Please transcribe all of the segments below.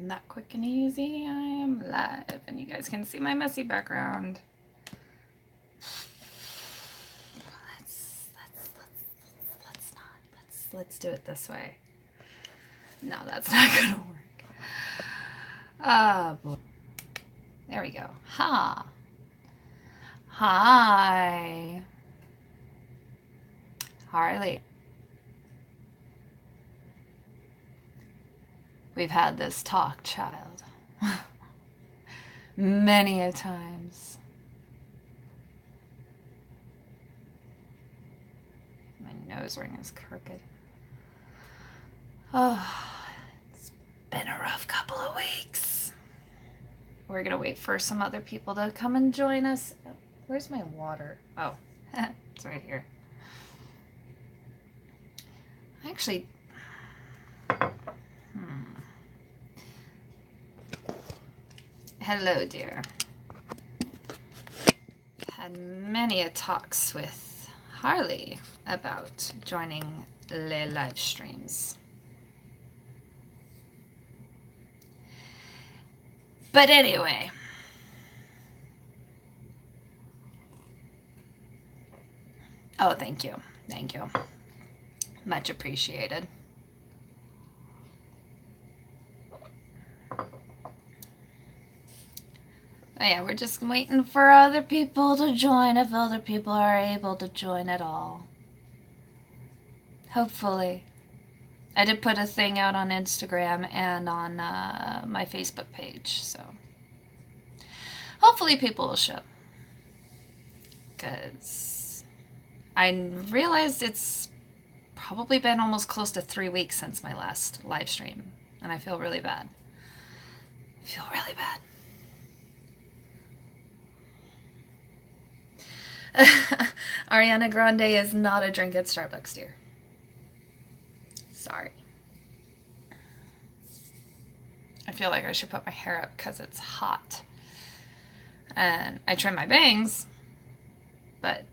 That quick and easy. I am live, and you guys can see my messy background. Let's do it this way. No, that's not gonna work. Ah, boy. There we go. Ha. Hi. Harley. We've had this talk, child. Many a times. My nose ring is crooked. Oh, it's been a rough couple of weeks. We're gonna wait for some other people to come and join us. Where's my water? Oh, it's right here. Actually, hello, dear. Had many a talks with Harley about joining the live streams. But anyway, oh, thank you. Thank you. Much appreciated. Oh yeah, we're just waiting for other people to join, if other people are able to join at all. Hopefully. I did put a thing out on Instagram and on my Facebook page, so hopefully people will show. Because I realized it's probably been almost close to 3 weeks since my last live stream, and I feel really bad. I feel really bad. Ariana Grande is not a drink at Starbucks, dear. Sorry. I feel like I should put my hair up because it's hot. And I trimmed my bangs, but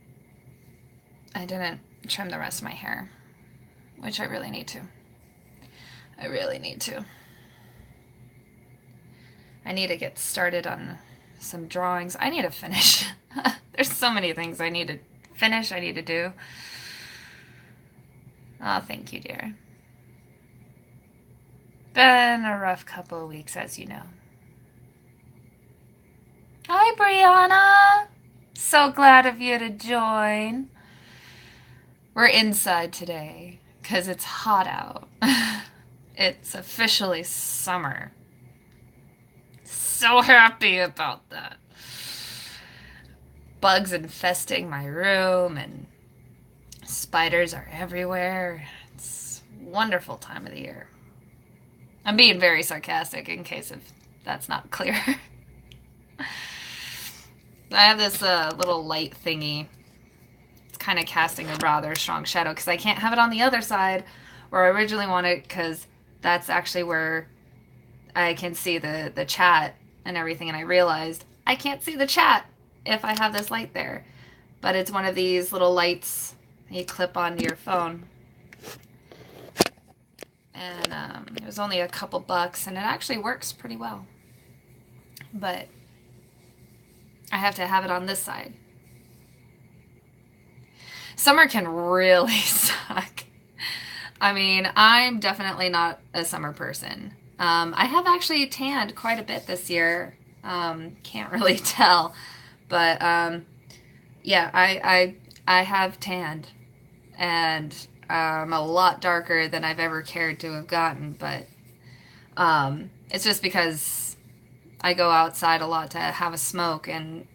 I didn't trim the rest of my hair, which I really need to. I really need to. I need to get started on some drawings. I need to finish. There's so many things I need to finish, I need to do. Oh, thank you, dear. Been a rough couple of weeks, as you know. Hi, Brianna. So glad of you to join. We're inside today because it's hot out. It's officially summer. So happy about that. Bugs infesting my room and spiders are everywhere. It's a wonderful time of the year. I'm being very sarcastic in case if that's not clear. I have this little light thingy. It's kind of casting a rather strong shadow because I can't have it on the other side where I originally wanted, because that's actually where I can see the chat and everything, and I realized I can't see the chat if I have this light there. But it's one of these little lights you clip onto your phone. And it was only a couple bucks, and it actually works pretty well. But I have to have it on this side. Summer can really suck. I mean, I'm definitely not a summer person. I have actually tanned quite a bit this year. Can't really tell. But yeah, I have tanned. And I'm a lot darker than I've ever cared to have gotten. But it's just because I go outside a lot to have a smoke, and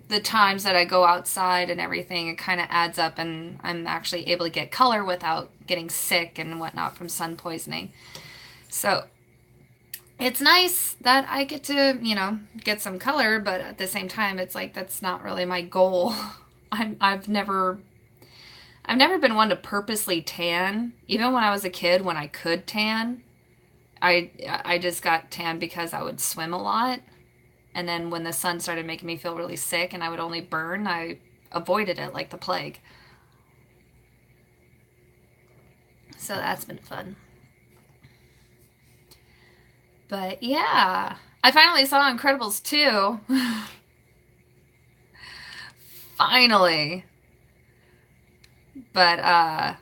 the times that I go outside and everything, it kind of adds up, and I'm actually able to get color without getting sick and whatnot from sun poisoning. So it's nice that I get to, get some color, but at the same time, it's like that's not really my goal. I've never been one to purposely tan. Even when I was a kid, when I could tan, I just got tan because I would swim a lot. And then when the sun started making me feel really sick and I would only burn, I avoided it like the plague. So that's been fun. But yeah, I finally saw Incredibles 2. Finally. But I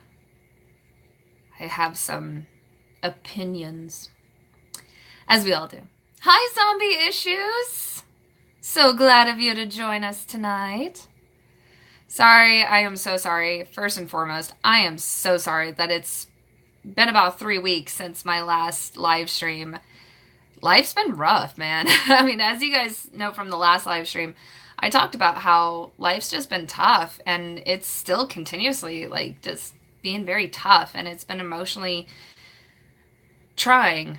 have some opinions, as we all do. Hi, zombie issues. So glad of you to join us tonight. Sorry, I am so sorry. First and foremost, I am so sorry that it's been about 3 weeks since my last live stream. Life's been rough, man. I mean, as you guys know from the last live stream, I talked about how life's just been tough and it's still continuously like just being very tough and it's been emotionally trying,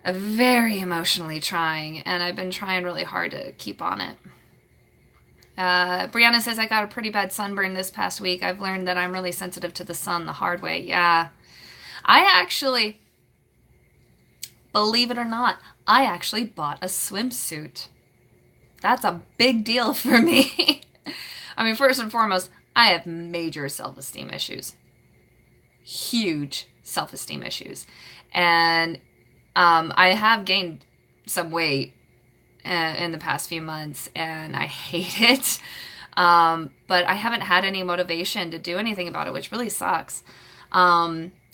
very emotionally trying, and I've been trying really hard to keep on it. Brianna says, I got a pretty bad sunburn this past week. I've learned that I'm really sensitive to the sun the hard way. Yeah. I actually, believe it or not, I actually bought a swimsuit. That's a big deal for me. I mean, first and foremost, I have major self-esteem issues. Huge self-esteem issues. And I have gained some weight in the past few months, and I hate it. But I haven't had any motivation to do anything about it, which really sucks.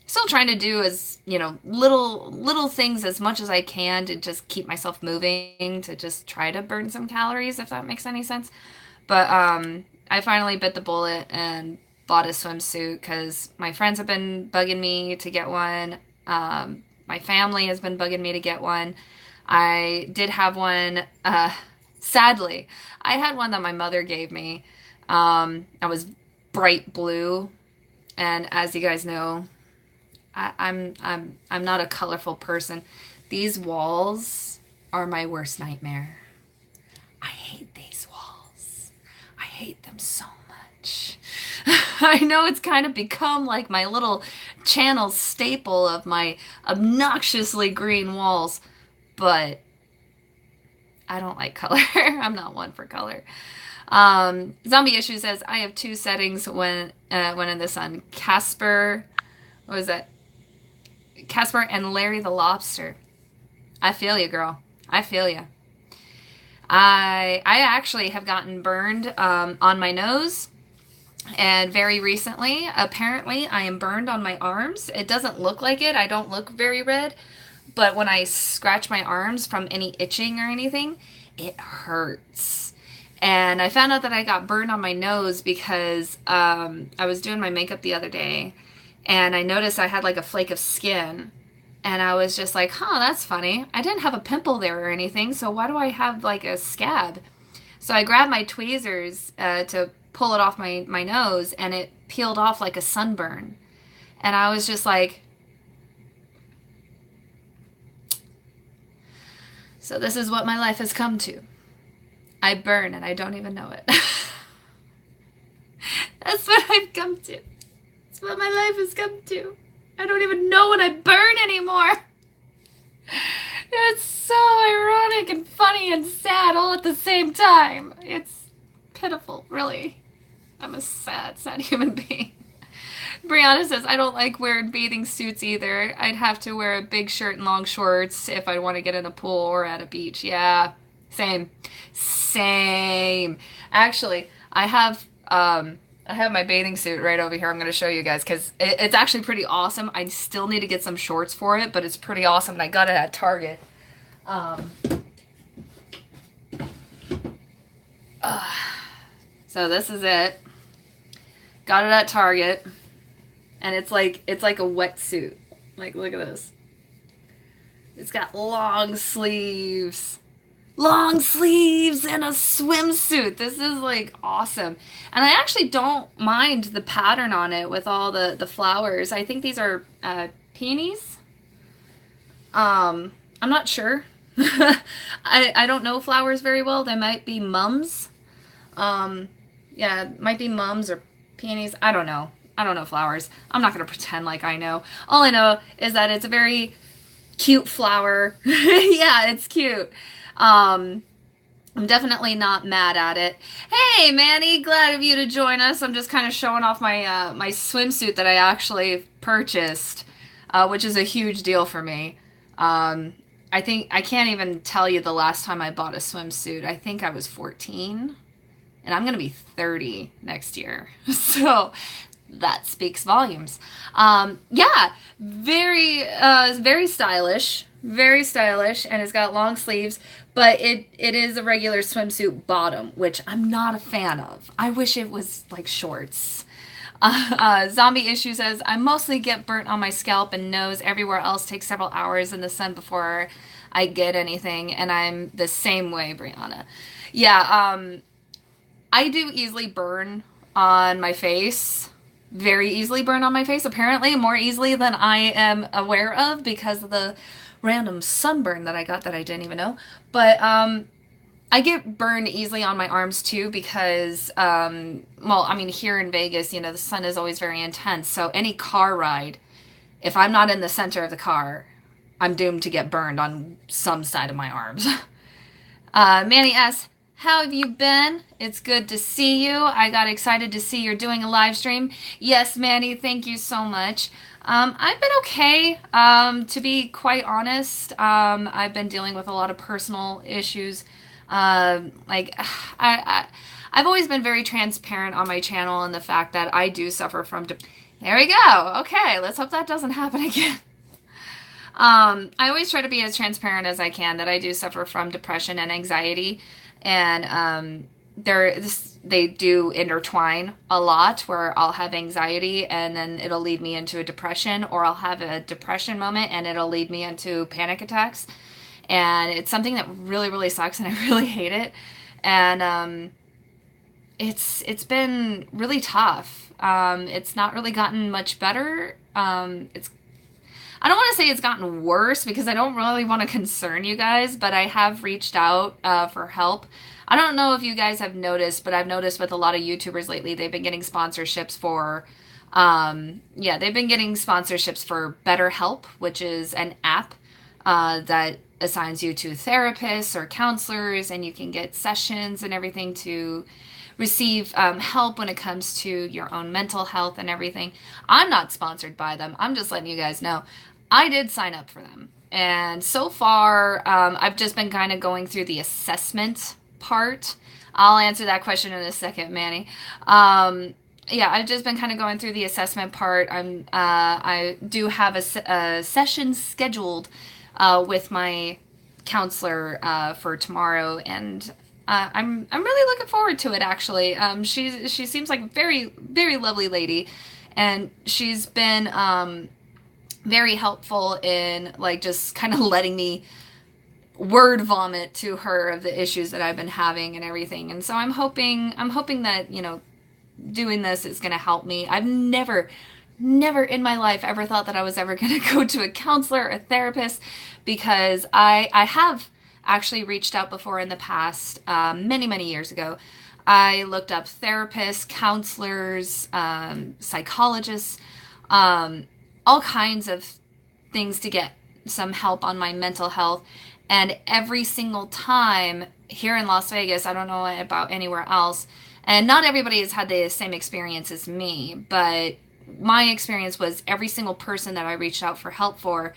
Still trying to do as, little things as much as I can to just keep myself moving, to just try to burn some calories, if that makes any sense. But I finally bit the bullet and bought a swimsuit because my friends have been bugging me to get one. My family has been bugging me to get one. I did have one, sadly. I had one that my mother gave me. I was bright blue, and as you guys know, I'm not a colorful person. These walls are my worst nightmare. I hate these walls. I hate them so much. I know it's kind of become like my little channel staple of my obnoxiously green walls, but I don't like color. I'm not one for color. Zombie Issue says, I have two settings when in the sun. Casper, what was that? Casper and Larry the Lobster. I feel you, girl. I feel you. I actually have gotten burned on my nose, and very recently, apparently, I am burned on my arms. It doesn't look like it. I don't look very red, but when I scratch my arms from any itching or anything, it hurts. And I found out that I got burned on my nose because I was doing my makeup the other day, and I noticed I had like a flake of skin. And I was just like, huh, that's funny. I didn't have a pimple there or anything, so why do I have like a scab? So I grabbed my tweezers to pull it off my nose, and it peeled off like a sunburn. And I was just like, so this is what my life has come to. I burn and I don't even know it. That's what I've come to. That's what my life has come to. I don't even know when I burn anymore. It's so ironic and funny and sad all at the same time. It's pitiful, really. I'm a sad, sad human being. Brianna says, I don't like wearing bathing suits either. I'd have to wear a big shirt and long shorts if I want to get in a pool or at a beach. Yeah, same. Same. Actually, I have my bathing suit right over here. I'm going to show you guys because it's actually pretty awesome. I still need to get some shorts for it, but it's pretty awesome. And I got it at Target. So this is it. Got it at Target. And it's like a wetsuit. Like, look at this. It's got long sleeves. Long sleeves and a swimsuit. This is like awesome. And I actually don't mind the pattern on it with all the flowers. I think these are peonies. I'm not sure. I don't know flowers very well. They might be mums. Yeah, it might be mums or peonies. I don't know. I don't know flowers. I'm not going to pretend like I know. All I know is that it's a very cute flower. Yeah, it's cute. I'm definitely not mad at it. Hey, Manny, glad of you to join us. I'm just kind of showing off my my swimsuit that I actually purchased, which is a huge deal for me. I think I can't even tell you the last time I bought a swimsuit. I think I was 14, and I'm going to be 30 next year. So that speaks volumes. Yeah, very stylish, and it's got long sleeves, but it is a regular swimsuit bottom, which I'm not a fan of. I wish it was like shorts. Zombie Issue says, I mostly get burnt on my scalp and nose. Everywhere else takes several hours in the sun before I get anything, and I'm the same way, Brianna. Yeah, I do easily burn on my face. Very easily burn on my face, apparently, more easily than I am aware of because of the random sunburn that I got that I didn't even know. But I get burned easily on my arms too because, well, I mean, here in Vegas, you know, the sun is always very intense. So any car ride, if I'm not in the center of the car, I'm doomed to get burned on some side of my arms. Manny asks, how have you been? It's good to see you. I got excited to see you're doing a live stream. Yes, Manny, thank you so much. I've been okay. To be quite honest, I've been dealing with a lot of personal issues. Like I've always been very transparent on my channel and the fact that I do suffer from there we go. Okay, let's hope that doesn't happen again. I always try to be as transparent as I can that I do suffer from depression and anxiety, and they do intertwine a lot where I'll have anxiety and then it'll lead me into a depression, or I'll have a depression moment and it'll lead me into panic attacks. And it's something that really, really sucks, and I really hate it. And it's been really tough. It's not really gotten much better. I don't want to say it's gotten worse because I don't really want to concern you guys, but I have reached out for help. I don't know if you guys have noticed, but I've noticed with a lot of YouTubers lately, they've been getting sponsorships for, yeah, they've been getting sponsorships for BetterHelp, which is an app that assigns you to therapists or counselors, and you can get sessions and everything to receive help when it comes to your own mental health and everything. I'm not sponsored by them. I'm just letting you guys know. I did sign up for them. And so far, I've just been kind of going through the assessment part. I'll answer that question in a second, Manny. Yeah, I've just been kind of going through the assessment part. I do have a session scheduled with my counselor for tomorrow, and I'm really looking forward to it. Actually, she seems like a very, very lovely lady, and she's been very helpful in like just kind of letting me word vomit to her of the issues that I've been having and everything. And so I'm hoping that, you know, doing this is going to help me. I've never in my life ever thought that I was ever going to go to a counselor or a therapist, because I have actually reached out before in the past, many years ago. I looked up therapists, counselors, psychologists, all kinds of things to get some help on my mental health. And every single time here in Las Vegas, I don't know about anywhere else, and not everybody has had the same experience as me, but my experience was every single person that I reached out for help for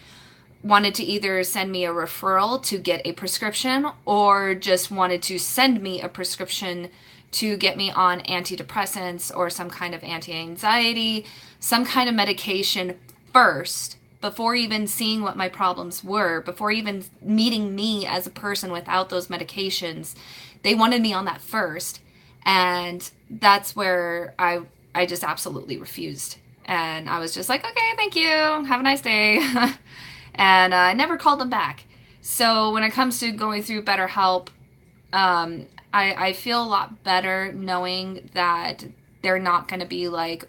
wanted to either send me a referral to get a prescription, or just wanted to send me a prescription to get me on antidepressants or some kind of anti-anxiety, some kind of medication first, before even seeing what my problems were, before even meeting me as a person without those medications. They wanted me on that first. And that's where I just absolutely refused. And I was just like, okay, thank you. Have a nice day. And I never called them back. So when it comes to going through BetterHelp, I feel a lot better knowing that they're not going to be like,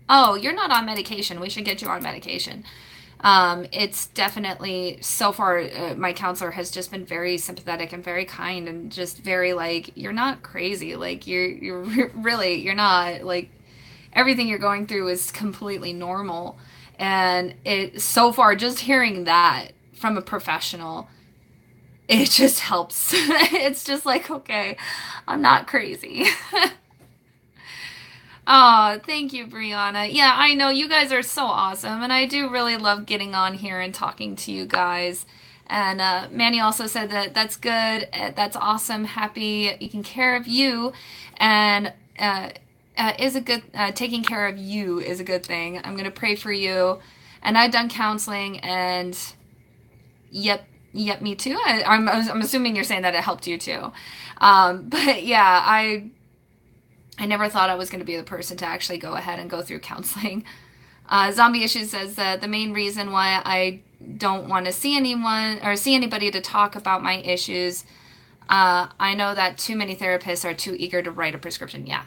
oh, you're not on medication, we should get you on medication. It's definitely, so far, my counselor has just been very sympathetic and very kind, and just very like, you're not crazy. Like, you're really, you're not, like, everything you're going through is completely normal. And it, so far, just hearing that from a professional, it just helps. It's just like, okay, I'm not crazy. Oh, thank you, Brianna. Yeah, I know you guys are so awesome, and I do really love getting on here and talking to you guys. And Manny also said that that's good, that's awesome, happy, taking care of you, and is a good taking care of you is a good thing. I'm gonna pray for you, and I've done counseling, and yep, yep, me too. I'm assuming you're saying that it helped you too, but yeah, I never thought I was going to be the person to actually go ahead and go through counseling. Zombie Issues says that the main reason why I don't want to see anyone or see anybody to talk about my issues, I know that too many therapists are too eager to write a prescription. Yeah,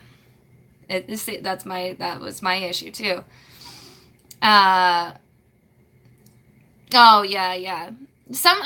that was my issue too. Uh, oh yeah, yeah. Some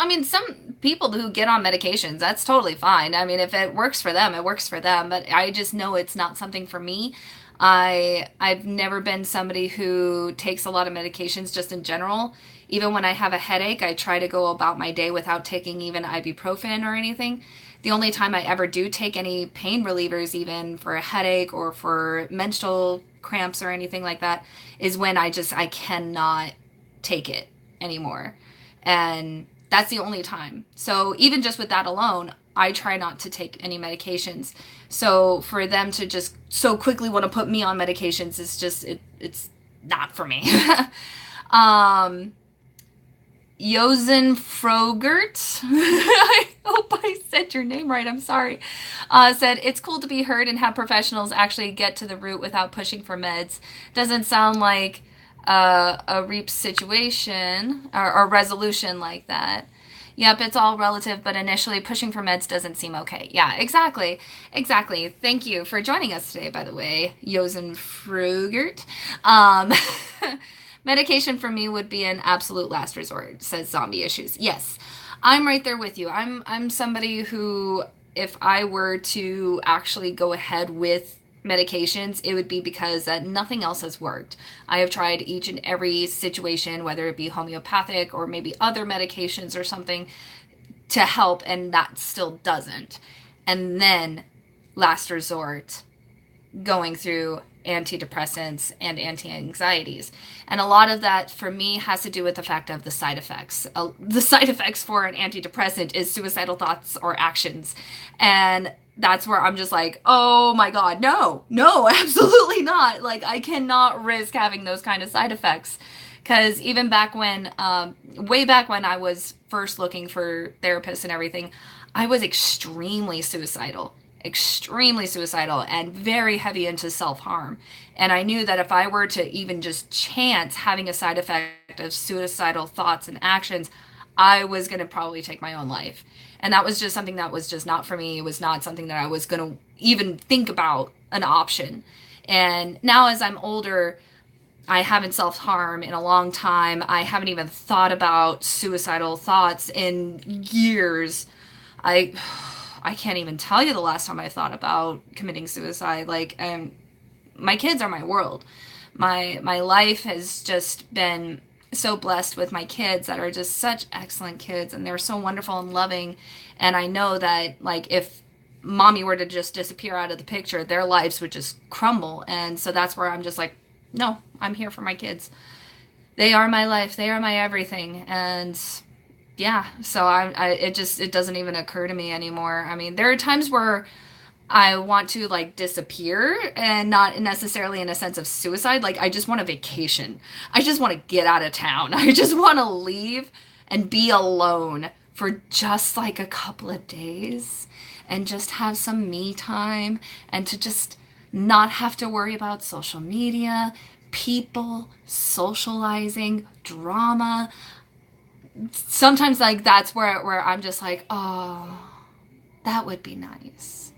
people who get on medications, that's totally fine. I mean, if it works for them, it works for them. But I just know it's not something for me. I've never been somebody who takes a lot of medications just in general. Even when I have a headache, I try to go about my day without taking even ibuprofen or anything. The only time I ever do take any pain relievers, even for a headache or for menstrual cramps or anything like that, is when I cannot take it anymore. And that's the only time. So even just with that alone, I try not to take any medications. So for them to just so quickly want to put me on medications is just it's not for me. um Yosen Frogert, I hope I said your name right, I'm sorry, said, it's cool to be heard and have professionals actually get to the root without pushing for meds. Doesn't sound like a REAP situation or resolution like that. Yep, it's all relative, but initially pushing for meds doesn't seem okay. Yeah, exactly. Exactly. Thank you for joining us today, by the way, Yosen Frugert. Um, medication for me would be an absolute last resort, says Zombie Issues. Yes, I'm right there with you. I'm somebody who, if I were to actually go ahead with medications, it would be because that nothing else has worked. I have tried each and every situation, whether it be homeopathic or maybe other medications or something to help, and that still doesn't. And then, last resort, going through antidepressants and anti-anxieties. And a lot of that for me has to do with the fact of the side effects. The side effects for an antidepressant is suicidal thoughts or actions. And that's where I'm just like, oh my God, no, absolutely not. Like, I cannot risk having those kind of side effects. Because even back when, way back when I was first looking for therapists and everything, I was extremely suicidal and very heavy into self-harm. And I knew that if I were to even just chance having a side effect of suicidal thoughts and actions, I was going to probably take my own life. And that was just something that was just not for me. It was not something that I was going to even think about an option. And now as I'm older, I haven't self-harm in a long time. I haven't even thought about suicidal thoughts in years. I can't even tell you the last time I thought about committing suicide. Like, my kids are my world. My life has just been so blessed with my kids that are just such excellent kids, and they're so wonderful and loving. And I know that, like, if mommy were to just disappear out of the picture, their lives would just crumble. And so that's where I'm just like, no, I'm here for my kids. They are my life. They are my everything. And yeah, so it doesn't even occur to me anymore. I mean, there are times where I want to, like, disappear, and not necessarily in a sense of suicide. Like, I just want a vacation. I just want to get out of town. I just want to leave and be alone for just like a couple of days and just have some me time, and to just not have to worry about social media, people, socializing, drama. Sometimes, like, that's where I'm just like, oh, that would be nice.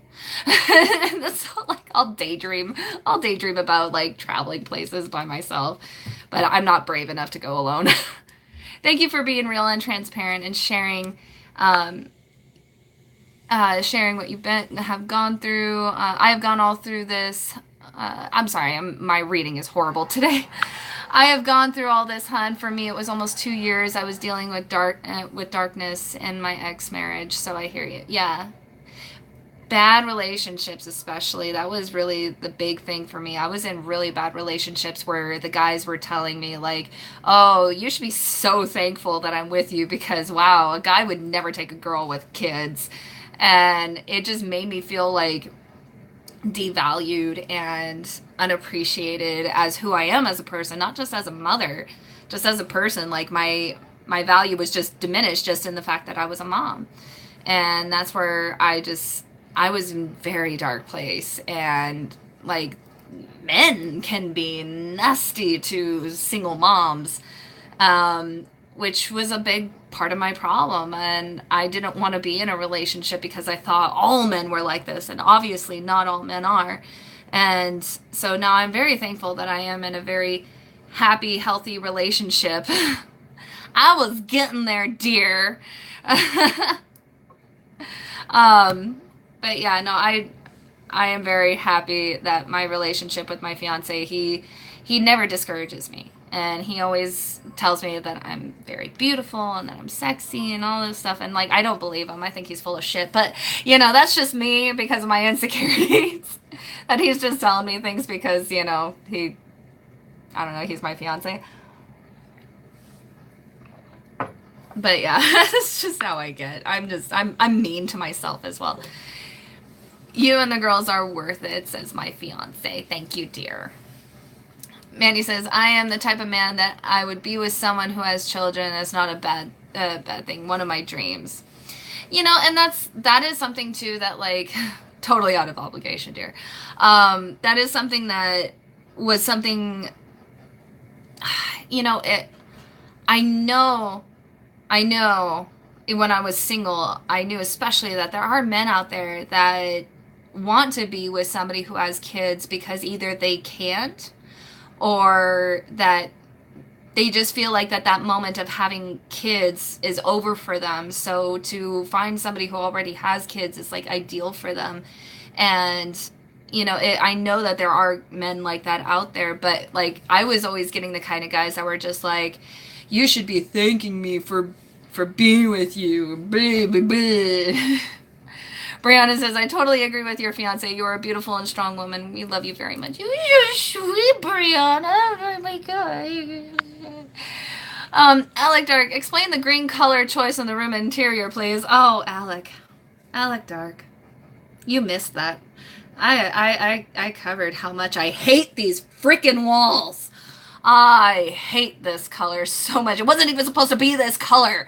That's like, I'll daydream about, like, traveling places by myself, but I'm not brave enough to go alone. Thank you for being real and transparent and sharing sharing what have gone through. I have gone all through this. I'm sorry, my reading is horrible today. I have gone through all this, hun. For me, it was almost 2 years. I was dealing with darkness in my ex-marriage, so I hear you. Yeah. bad relationships, especially, that was really the big thing for me. I was in really bad relationships where the guys were telling me, like, oh, you should be so thankful that I'm with you because, wow, a guy would never take a girl with kids. And it just made me feel like devalued and unappreciated as who I am as a person, not just as a mother, just as a person. Like my value was just diminished just in the fact that I was a mom. And that's where I was in a very dark place. And like, men can be nasty to single moms, which was a big part of my problem. And I didn't want to be in a relationship because I thought all men were like this. And obviously, not all men are. And so now I'm very thankful that I am in a very happy, healthy relationship. I was getting there, dear. But yeah, no, I am very happy that my relationship with my fiance, he never discourages me. And he always tells me that I'm very beautiful and that I'm sexy and all this stuff. And like, I don't believe him. I think he's full of shit. But, you know, that's just me because of my insecurities. That he's just telling me things because, you know, I don't know, he's my fiance. But yeah, that's just how I get. I'm mean to myself as well. You and the girls are worth it, says my fiance. Thank you, dear. Mandy says, I am the type of man that I would be with someone who has children. It's not a bad thing. One of my dreams. You know, and that is something too that, like, totally out of obligation, dear. That is something that was something, you know, I know when I was single, I knew especially that there are men out there that want to be with somebody who has kids because either they can't or that they just feel like that moment of having kids is over for them. So to find somebody who already has kids is like ideal for them. And, you know, I know that there are men like that out there, but like I was always getting the kind of guys that were just like, you should be thanking me for being with you. Blah, blah, blah. Brianna says, I totally agree with your fiance. You are a beautiful and strong woman. We love you very much. You're sweet, Brianna. Oh my God. Alec Dark, explain the green color choice on the room interior, please. Oh, Alec Dark, you missed that. I covered how much I hate these freaking walls. I hate this color so much. It wasn't even supposed to be this color.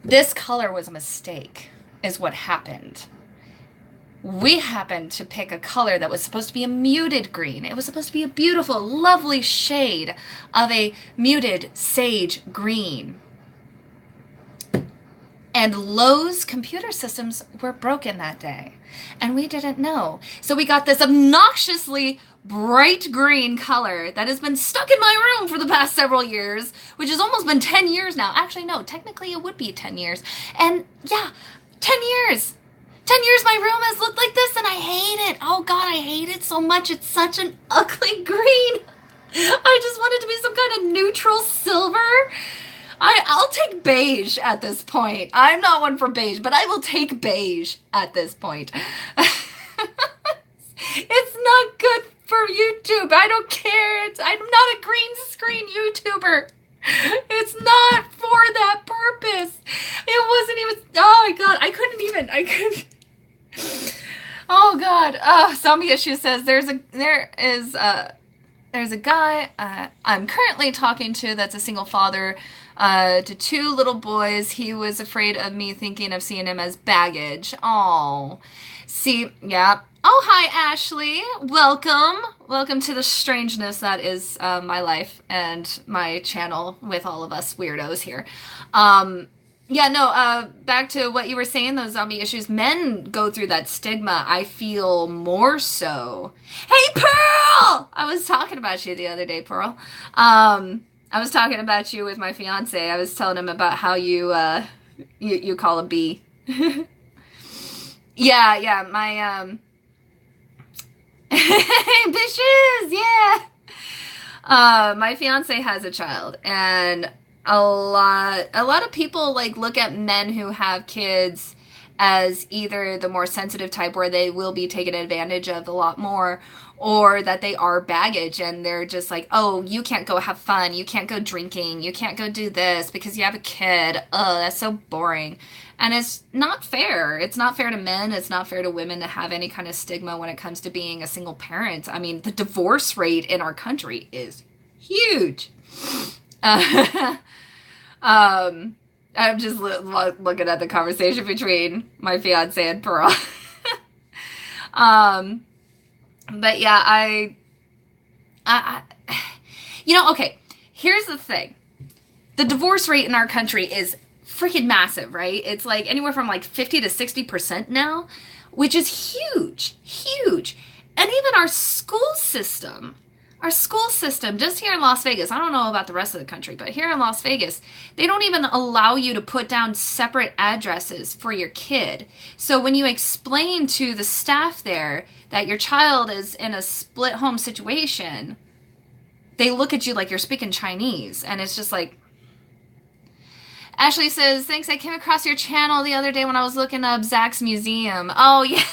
This color was a mistake, is what happened. We happened to pick a color that was supposed to be a muted green. It was supposed to be a beautiful, lovely shade of a muted sage green. And Lowe's computer systems were broken that day. And we didn't know. So we got this obnoxiously bright green color that has been stuck in my room for the past several years, which has almost been 10 years now. Actually, no, technically it would be 10 years. And yeah, 10 years. 10 years my room has looked like this and I hate it. Oh God, I hate it so much. It's such an ugly green. I just want it to be some kind of neutral silver. I'll take beige at this point. I'm not one for beige, but I will take beige at this point. It's not good for YouTube. I don't care. I'm not a green screen YouTuber. It's not for that purpose. It wasn't even. Oh my God. I couldn't. Oh God. Zombie Issue says there is a guy I'm currently talking to that's a single father to two little boys. He was afraid of me thinking of seeing him as baggage. Oh, see, yeah. Oh, hi, Ashley. Welcome to the strangeness that is my life and my channel with all of us weirdos here. Yeah, no, back to what you were saying, those zombie issues. Men go through that stigma, I feel more so. Hey, Pearl! I was talking about you the other day, Pearl. I was talking about you with my fiance. I was telling him about how you call a bee. Yeah, my, bitches, yeah. My fiance has a child, and a lot of people like look at men who have kids as either the more sensitive type where they will be taken advantage of a lot more, or that they are baggage and they're just like, oh, you can't go have fun, you can't go drinking, you can't go do this because you have a kid. Oh, that's so boring. And it's not fair. It's not fair to men. It's not fair to women to have any kind of stigma when it comes to being a single parent. I mean, the divorce rate in our country is huge. I'm just looking at the conversation between my fiance and Pearl. um, but yeah, I, okay. Here's the thing: the divorce rate in our country is freaking massive, right? It's like anywhere from like 50 to 60% now, which is huge, huge. And even our school system, just here in Las Vegas, I don't know about the rest of the country, but here in Las Vegas, they don't even allow you to put down separate addresses for your kid. So when you explain to the staff there that your child is in a split home situation, they look at you like you're speaking Chinese. And it's just like, Ashley says, thanks, I came across your channel the other day when I was looking up Zach's museum. Oh, yeah.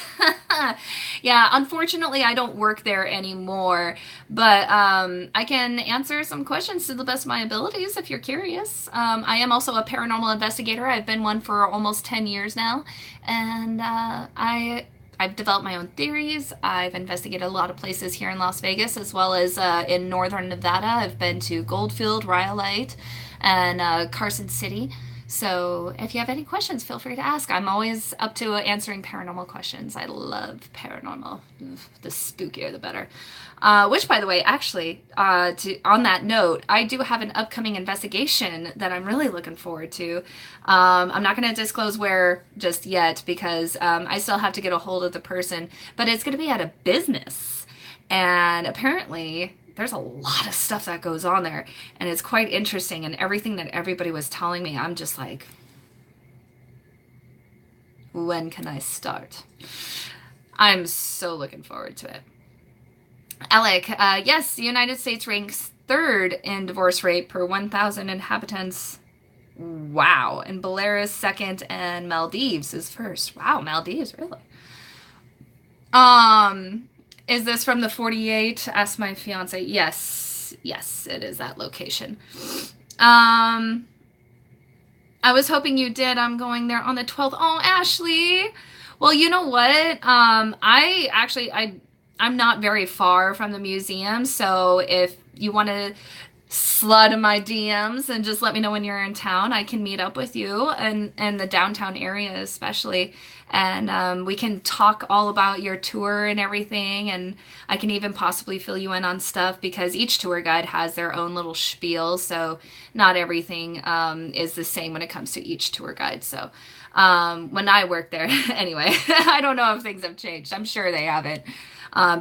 Yeah, unfortunately, I don't work there anymore, but I can answer some questions to the best of my abilities if you're curious. I am also a paranormal investigator. I've been one for almost 10 years now, and I've developed my own theories. I've investigated a lot of places here in Las Vegas, as well as in northern Nevada. I've been to Goldfield, Rhyolite, and Carson City. So if you have any questions, feel free to ask. I'm always up to answering paranormal questions. I love paranormal. The spookier, the better. Which, by the way, actually, on that note, I do have an upcoming investigation that I'm really looking forward to. I'm not going to disclose where just yet because I still have to get a hold of the person, but it's going to be at a business. And apparently there's a lot of stuff that goes on there, and it's quite interesting, and everything that everybody was telling me, I'm just like, when can I start? I'm so looking forward to it. Alec, yes, the United States ranks 3rd in divorce rate per 1,000 inhabitants. Wow. And Belarus 2nd, and Maldives is 1st. Wow, Maldives, really? Is this from the 48? Asked my fiance. Yes, it is that location. I was hoping you did. I'm going there on the 12th. Oh, Ashley. Well, you know what? I'm not very far from the museum, so if you want to slide in my DMs and just let me know when you're in town, I can meet up with you and the downtown area especially. And we can talk all about your tour and everything. And I can even possibly fill you in on stuff because each tour guide has their own little spiel. So not everything is the same when it comes to each tour guide. So when I worked there, anyway, I don't know if things have changed. I'm sure they haven't.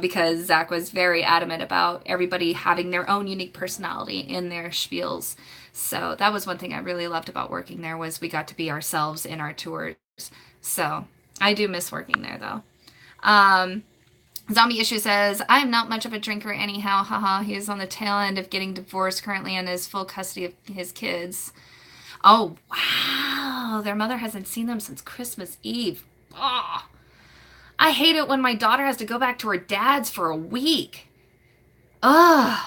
Because Zach was very adamant about everybody having their own unique personality in their spiels. So that was one thing I really loved about working there was we got to be ourselves in our tours. So I do miss working there though. Zombie Issue says, I'm not much of a drinker anyhow. Haha, he is on the tail end of getting divorced currently and has full custody of his kids. Oh, wow. Their mother hasn't seen them since Christmas Eve. Oh. I hate it when my daughter has to go back to her dad's for a week. Ugh.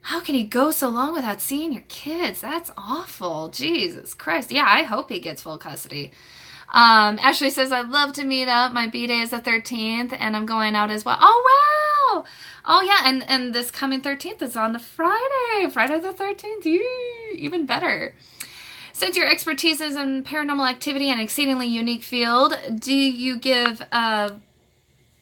How can you go so long without seeing your kids? That's awful. Jesus Christ. Yeah, I hope he gets full custody. Ashley says, I'd love to meet up. My B-Day is the 13th, and I'm going out as well. Oh, wow. Oh, yeah, and this coming 13th is on the Friday. Friday the 13th. Yee, even better. Since your expertise is in paranormal activity and exceedingly unique field, do you give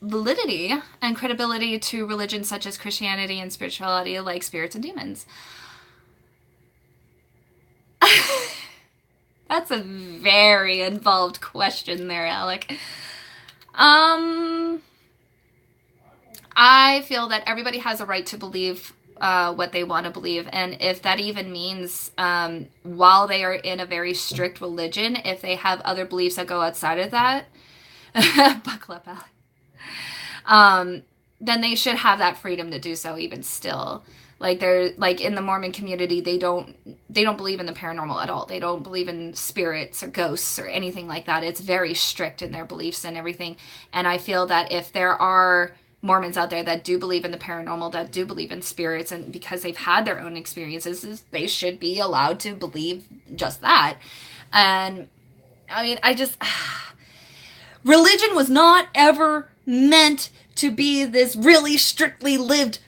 validity and credibility to religions such as Christianity and spirituality like spirits and demons? That's a very involved question there, Alec. I feel that everybody has a right to believe what they want to believe, and if that even means while they are in a very strict religion, if they have other beliefs that go outside of that, buckle up, Alec, then they should have that freedom to do so even still. Like they're like in the Mormon community, they don't believe in the paranormal at all. They don't believe in spirits or ghosts or anything like that. It's very strict in their beliefs and everything. And I feel that if there are Mormons out there that do believe in the paranormal, that do believe in spirits, and because they've had their own experiences, they should be allowed to believe just that. And I mean, religion was not ever meant to be this really strictly lived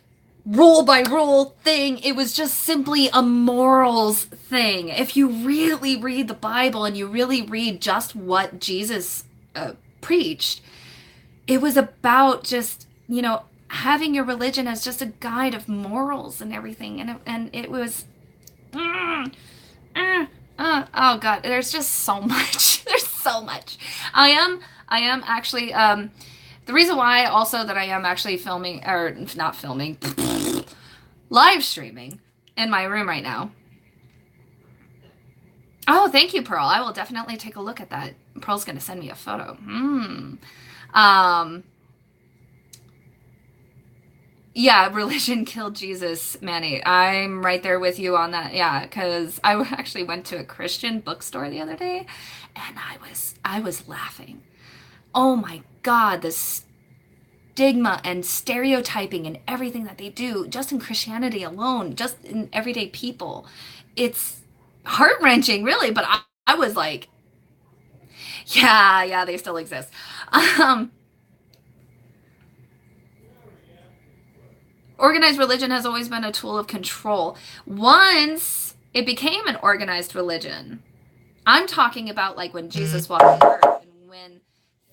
rule by rule thing. It was just simply a morals thing. If you really read the Bible and you really read just what Jesus preached, it was about just, having your religion as just a guide of morals and everything. And it was, oh God, there's just so much. There's so much. I am actually, the reason why also that I am actually filming, or not filming, live streaming in my room right now. Oh, thank you, Pearl. I will definitely take a look at that. Pearl's going to send me a photo. Yeah, religion killed Jesus, Manny. I'm right there with you on that. Yeah, because I actually went to a Christian bookstore the other day, and I was laughing. Oh my God, the stigma and stereotyping and everything that they do just in Christianity alone, just in everyday people. It's heart-wrenching, really, but I was like, yeah, they still exist. Organized religion has always been a tool of control. Once it became an organized religion, I'm talking about like when Jesus walked the earth and when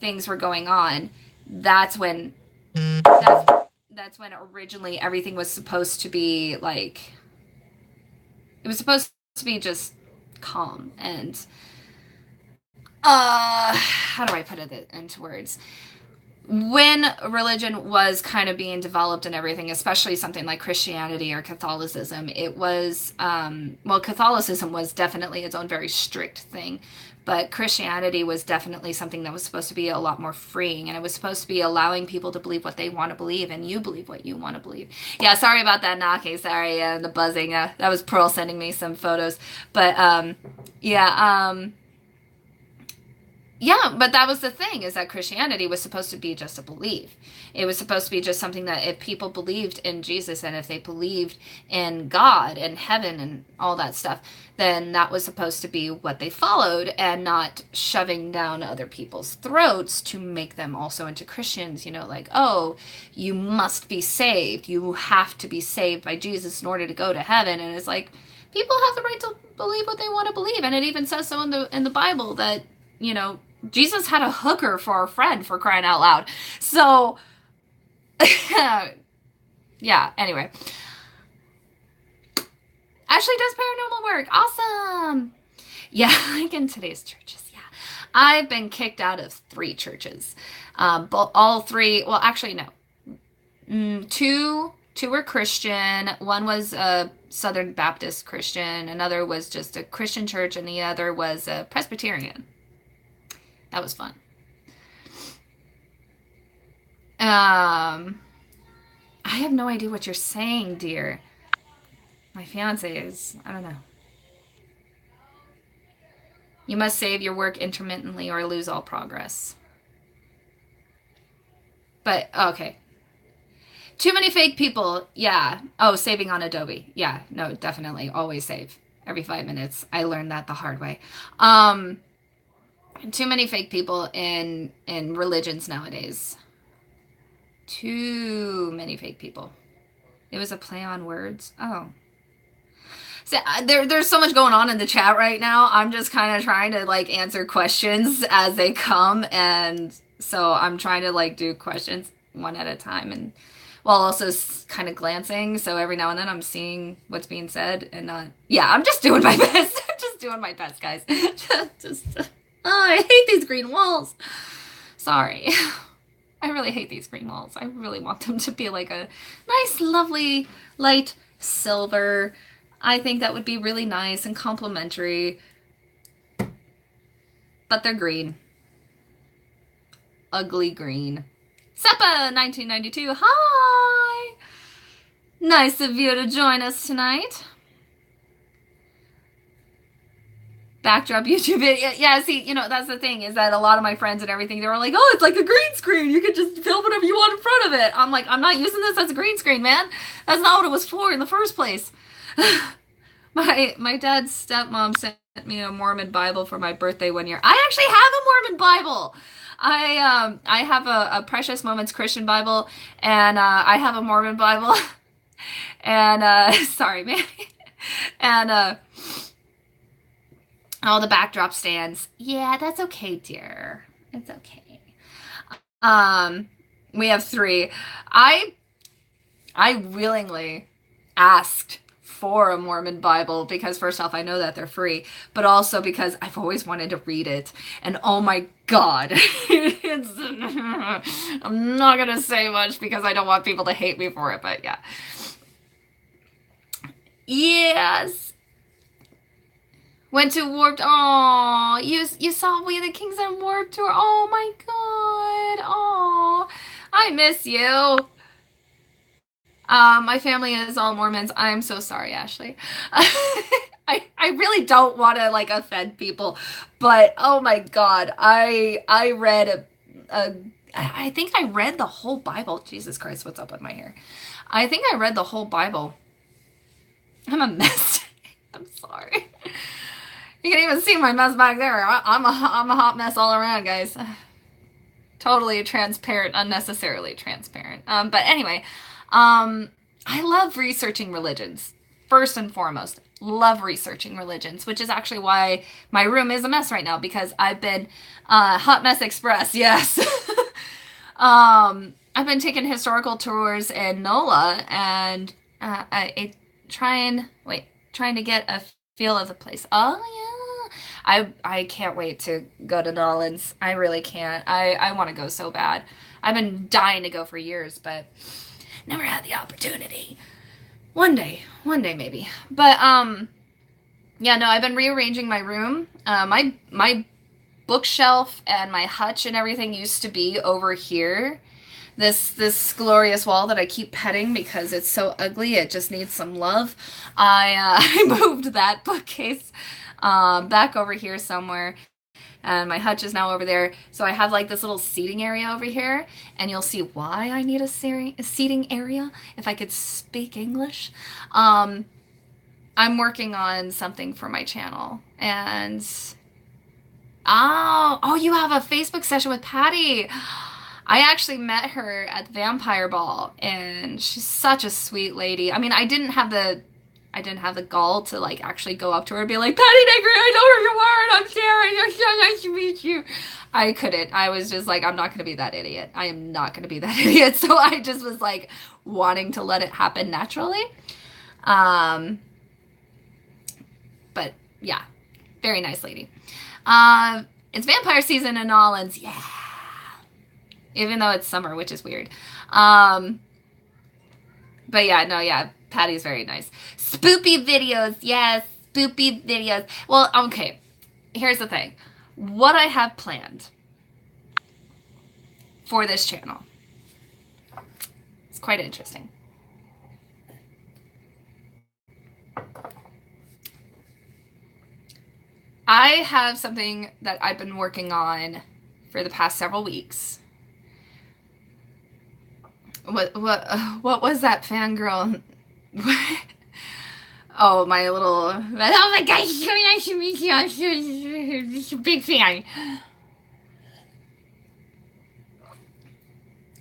things were going on. That's when that's when originally everything was supposed to be like, it was supposed to be just calm and how do I put it into words? When religion was kind of being developed and everything, especially something like Christianity or Catholicism, it was, Catholicism was definitely its own very strict thing, but Christianity was definitely something that was supposed to be a lot more freeing, and it was supposed to be allowing people to believe what they want to believe, and you believe what you want to believe. Yeah, sorry about that knocking, sorry, the buzzing, that was Pearl sending me some photos, but, yeah, but that was the thing, is that Christianity was supposed to be just a belief. It was supposed to be just something that if people believed in Jesus and if they believed in God and heaven and all that stuff, then that was supposed to be what they followed, and not shoving down other people's throats to make them also into Christians, like, oh, you must be saved. You have to be saved by Jesus in order to go to heaven. And it's like, people have the right to believe what they want to believe. And it even says so in the Bible that, Jesus had a hooker for a friend, for crying out loud. So, yeah, anyway. Ashley does paranormal work. Awesome. Yeah, like in today's churches, yeah. I've been kicked out of 3 churches. But all 3, well, actually, no. Two were Christian. One was a Southern Baptist Christian. Another was just a Christian church. And the other was a Presbyterian. That was fun. I have no idea what you're saying, dear. My fiance is, I don't know. You must save your work intermittently or lose all progress. But, okay. Too many fake people. Yeah. Oh, saving on Adobe. Yeah, no, definitely. Always save. Every 5 minutes. I learned that the hard way. Too many fake people in religions nowadays. Too many fake people. It was a play on words. Oh. So, there's so much going on in the chat right now. I'm just kind of trying to like answer questions as they come, and so I'm trying to like do questions one at a time, and while also kind of glancing. So every now and then I'm seeing what's being said and not. Yeah, I'm just doing my best. I'm just doing my best, guys. just. Oh, I hate these green walls. Sorry. I really hate these green walls. I really want them to be like a nice, lovely, light silver. I think that would be really nice and complimentary. But they're green. Ugly green. Seppa 1992. Hi! Nice of you to join us tonight. Backdrop YouTube video. Yeah, see, that's the thing is that a lot of my friends and everything, they were like, oh, it's like a green screen. You could just film whatever you want in front of it. I'm like, I'm not using this as a green screen, man. That's not what it was for in the first place. My dad's stepmom sent me a Mormon Bible for my birthday one year. I actually have a Mormon Bible. I have a Precious Moments Christian Bible, and I have a Mormon Bible. And sorry, man. And all the backdrop stands. Yeah, that's okay, dear. It's okay. We have 3. I willingly asked for a Mormon Bible because first off, I know that they're free, but also because I've always wanted to read it. And oh my God, I'm not gonna say much because I don't want people to hate me for it, but yeah. Yes. Went to Warped. Oh, you saw We the Kings on Warped Tour. Oh my God. Oh, I miss you. My family is all Mormons. I'm so sorry, Ashley. I really don't want to like offend people, but oh my God, I read I think I read the whole Bible. Jesus Christ, what's up with my hair? I think I read the whole Bible. I'm a mess. I'm sorry. You can even see my mess back there. I'm a hot mess all around, guys. Totally transparent, unnecessarily transparent. But anyway, I love researching religions. First and foremost, love researching religions, which is actually why my room is a mess right now because I've been Hot Mess Express, yes. I've been taking historical tours in NOLA and trying to get a feel of the place. Oh yeah. I can't wait to go to Nolans. I really can't. I want to go so bad. I've been dying to go for years, but never had the opportunity. One day maybe. But yeah, no, I've been rearranging my room. My bookshelf and my hutch and everything used to be over here. This glorious wall that I keep petting because it's so ugly. It just needs some love. I moved that bookcase back over here somewhere. And my hutch is now over there. So I have like this little seating area over here. And you'll see why I need a seating area, if I could speak English. I'm working on something for my channel. And oh, you have a Facebook session with Patty. I actually met her at the Vampire Ball, and she's such a sweet lady. I mean, I didn't have the gall to like actually go up to her and be like, Patty Negri, I know who you are, and I'm Sarah, and it's so nice to meet you. I couldn't. I was just like, I'm not going to be that idiot. I am not going to be that idiot. So I just was like wanting to let it happen naturally. But yeah, very nice lady. It's vampire season in Nolans. Yeah. Even though it's summer, which is weird. But yeah, no, yeah, Patty's very nice. Spoopy videos, yes, spoopy videos. Well, okay, here's the thing. What I have planned for this channel, it's quite interesting. I have something that I've been working on for the past several weeks. What was that fangirl? Oh, my little... Oh my gosh, so nice to meet you. I'm so big fan.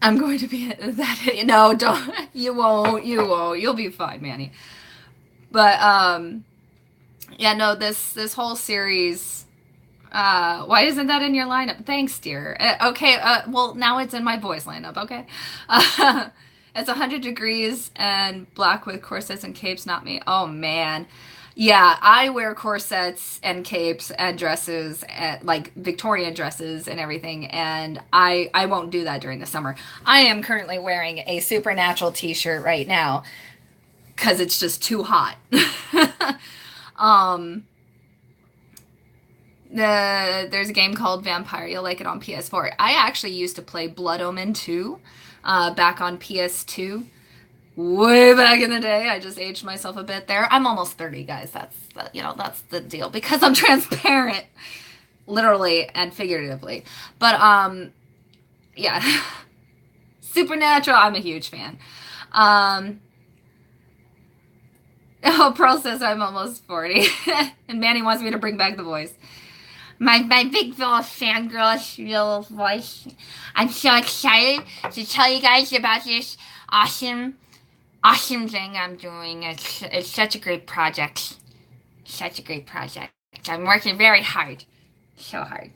I'm going to be that... No, don't. You won't. You'll be fine, Manny. But, yeah, no, this whole series... why isn't that in your lineup? Thanks, dear. Okay, well, now it's in my boys lineup, okay? It's 100 degrees and black with corsets and capes, not me. Oh, man. Yeah, I wear corsets and capes and dresses, and, like Victorian dresses and everything, and I won't do that during the summer. I am currently wearing a Supernatural t-shirt right now because it's just too hot. There's a game called Vampire. You'll like it on PS4. I actually used to play Blood Omen 2 back on PS2. way back in the day. I just aged myself a bit there. I'm almost 30, guys. That's the deal because I'm transparent, literally and figuratively. But yeah, Supernatural. I'm a huge fan. Um, oh, Pearl says I'm almost 40, and Manny wants me to bring back the voice. My big little fangirl real voice. I'm so excited to tell you guys about this awesome thing I'm doing. It's such a great project. Such a great project. I'm working very hard. So hard.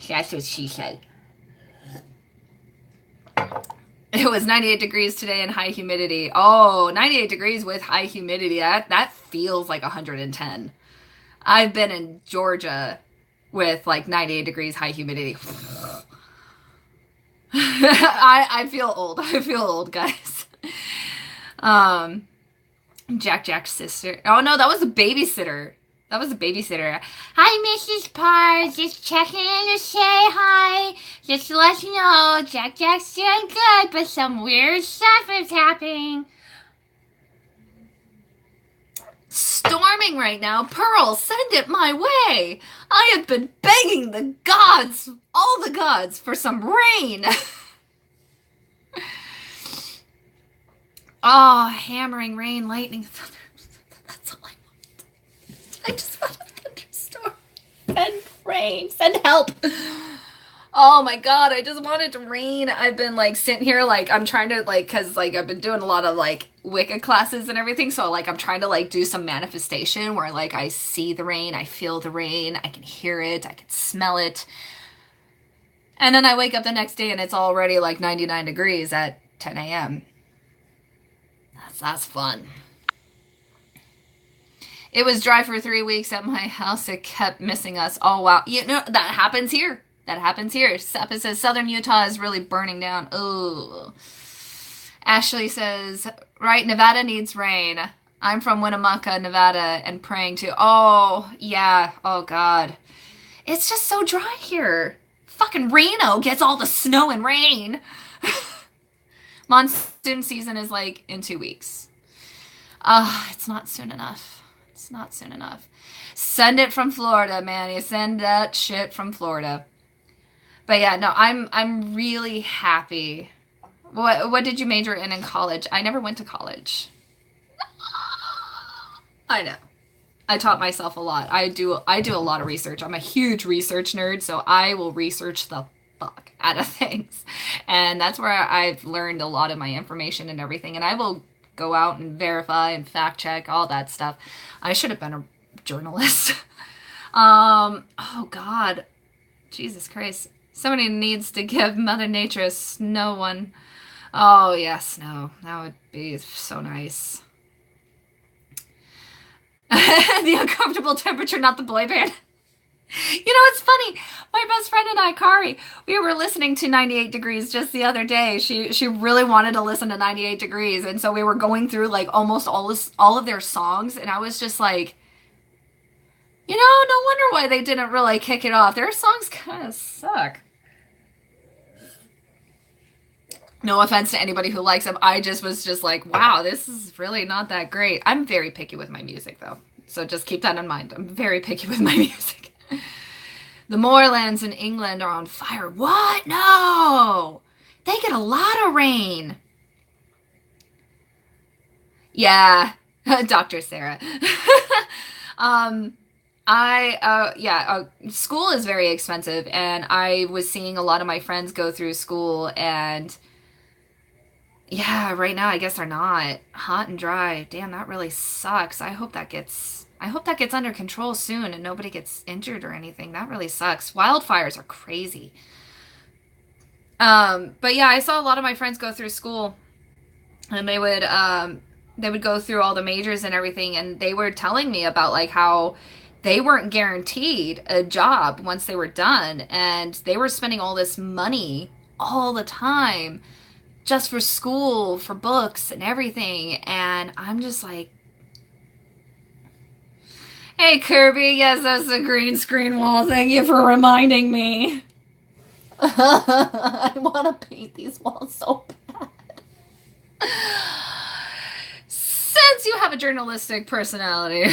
That's what she said. It was 98 degrees today and high humidity. Oh, 98 degrees with high humidity. That feels like 110. I've been in Georgia with like 98 degrees high humidity. I feel old. I feel old, guys. Jack's sister. Oh no, that was a babysitter. That was a babysitter. Hi, Mrs. Parr. Just checking in to say hi. Just to let you know, Jack's doing good, but some weird stuff is happening. Storming right now. Pearl, send it my way. I have been begging the gods, all the gods, for some rain. Oh, hammering rain, lightning, thunder. That's all I want. I just want a thunderstorm. Send rain. Send help. Oh my god, I just want it to rain. I've been like sitting here like I'm trying to like cuz like I've been doing a lot of like Wicca classes and everything, so like I'm trying to like do some manifestation where like I see the rain, I feel the rain, I can hear it, I can smell it. And then I wake up the next day and it's already like 99 degrees at 10 a.m. That's fun. It was dry for 3 weeks at my house. It kept missing us. Oh, wow. You know, that happens here. That happens here. Seppa says Southern Utah is really burning down. Oh. Ashley says, right, Nevada needs rain. I'm from Winnemucca, Nevada, and praying to. Oh, yeah. Oh, God. It's just so dry here. Fucking Reno gets all the snow and rain. Monsoon season is like in 2 weeks. It's not soon enough. It's not soon enough. Send it from Florida, man. You send that shit from Florida. But yeah, no, I'm really happy. What did you major in college? I never went to college. I know. I taught myself a lot. I do a lot of research. I'm a huge research nerd, so I will research the fuck out of things. And that's where I've learned a lot of my information and everything. And I will go out and verify and fact check all that stuff. I should have been a journalist. Oh God. Jesus Christ. Somebody needs to give Mother Nature a snow one. Oh yeah, snow. That would be so nice. The uncomfortable temperature, not the boy band. You know, it's funny. My best friend and I, Kari, we were listening to 98 Degrees just the other day. She really wanted to listen to 98 Degrees, and so we were going through like almost all of their songs, and I was just like, you know, no wonder why they didn't really kick it off. Their songs kind of suck. No offense to anybody who likes them. I just was just like, wow, this is really not that great. I'm very picky with my music, though. So just keep that in mind. I'm very picky with my music. The moorlands in England are on fire. What? No! They get a lot of rain. Yeah, Dr. Sarah. School is very expensive, and I was seeing a lot of my friends go through school, and yeah, right now I guess they're not. Hot and dry. Damn, that really sucks. I hope that gets under control soon and nobody gets injured or anything. That really sucks. Wildfires are crazy. But yeah, I saw a lot of my friends go through school, and they would go through all the majors and everything, and they were telling me about like how they weren't guaranteed a job once they were done, and they were spending all this money all the time just for school, for books and everything. And I'm just like, hey, Kirby, yes, that's the green screen wall. Thank you for reminding me. I want to paint these walls so bad. since you have a journalistic personality,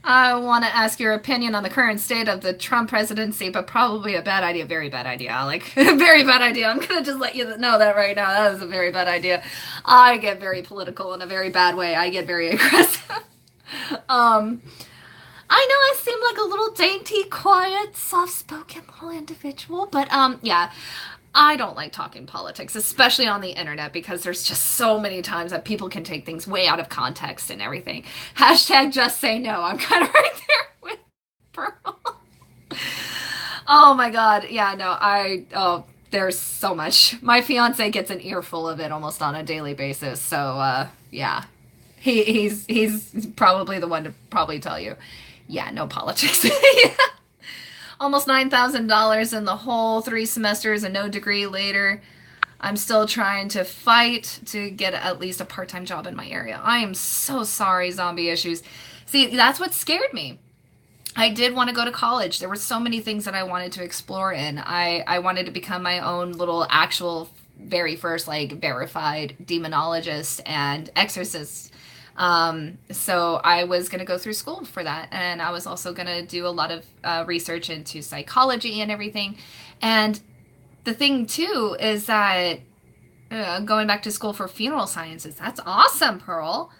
I want to ask your opinion on the current state of the Trump presidency, but probably a bad idea. Very bad idea, Alec. Very bad idea. I'm going to just let you know that right now. That is a very bad idea. I get very political in a very bad way. I get very aggressive. um, I know I seem like a little dainty, quiet, soft-spoken little individual, but yeah, I don't like talking politics, especially on the internet, because there's just so many times that people can take things way out of context and everything. Hashtag just say no. I'm kind of right there with Pearl. Oh my God. Yeah, no, there's so much. My fiance gets an earful of it almost on a daily basis. So, yeah, he's probably the one to probably tell you, yeah, no politics. Yeah. Almost $9,000 in the whole 3 semesters and no degree later. I'm still trying to fight to get at least a part-time job in my area. I am so sorry, zombie issues. See, that's what scared me. I did want to go to college. There were so many things that I wanted to explore in. I wanted to become my own little actual very first like verified demonologist and exorcist. So I was going to go through school for that. And I was also going to do a lot of research into psychology and everything. And the thing too is that going back to school for funeral sciences, that's awesome, Pearl.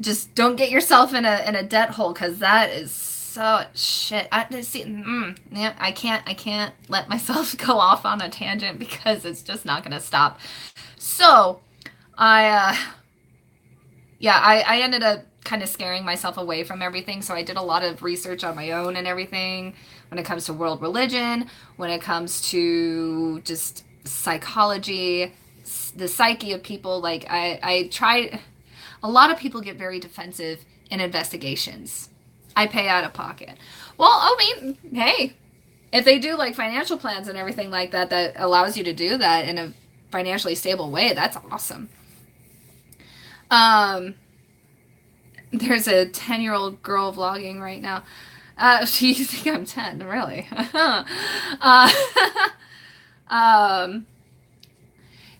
Just don't get yourself in a debt hole, because that is so shit. Yeah, I can't let myself go off on a tangent because it's just not going to stop. So I yeah, I ended up kind of scaring myself away from everything. So I did a lot of research on my own and everything when it comes to world religion, when it comes to just psychology, the psyche of people. Like I tried, a lot of people get very defensive in investigations. I pay out of pocket. Well, I mean, hey, if they do like financial plans and everything like that, that allows you to do that in a financially stable way, that's awesome. There's a 10-year-old girl vlogging right now. You think I'm 10, really? um,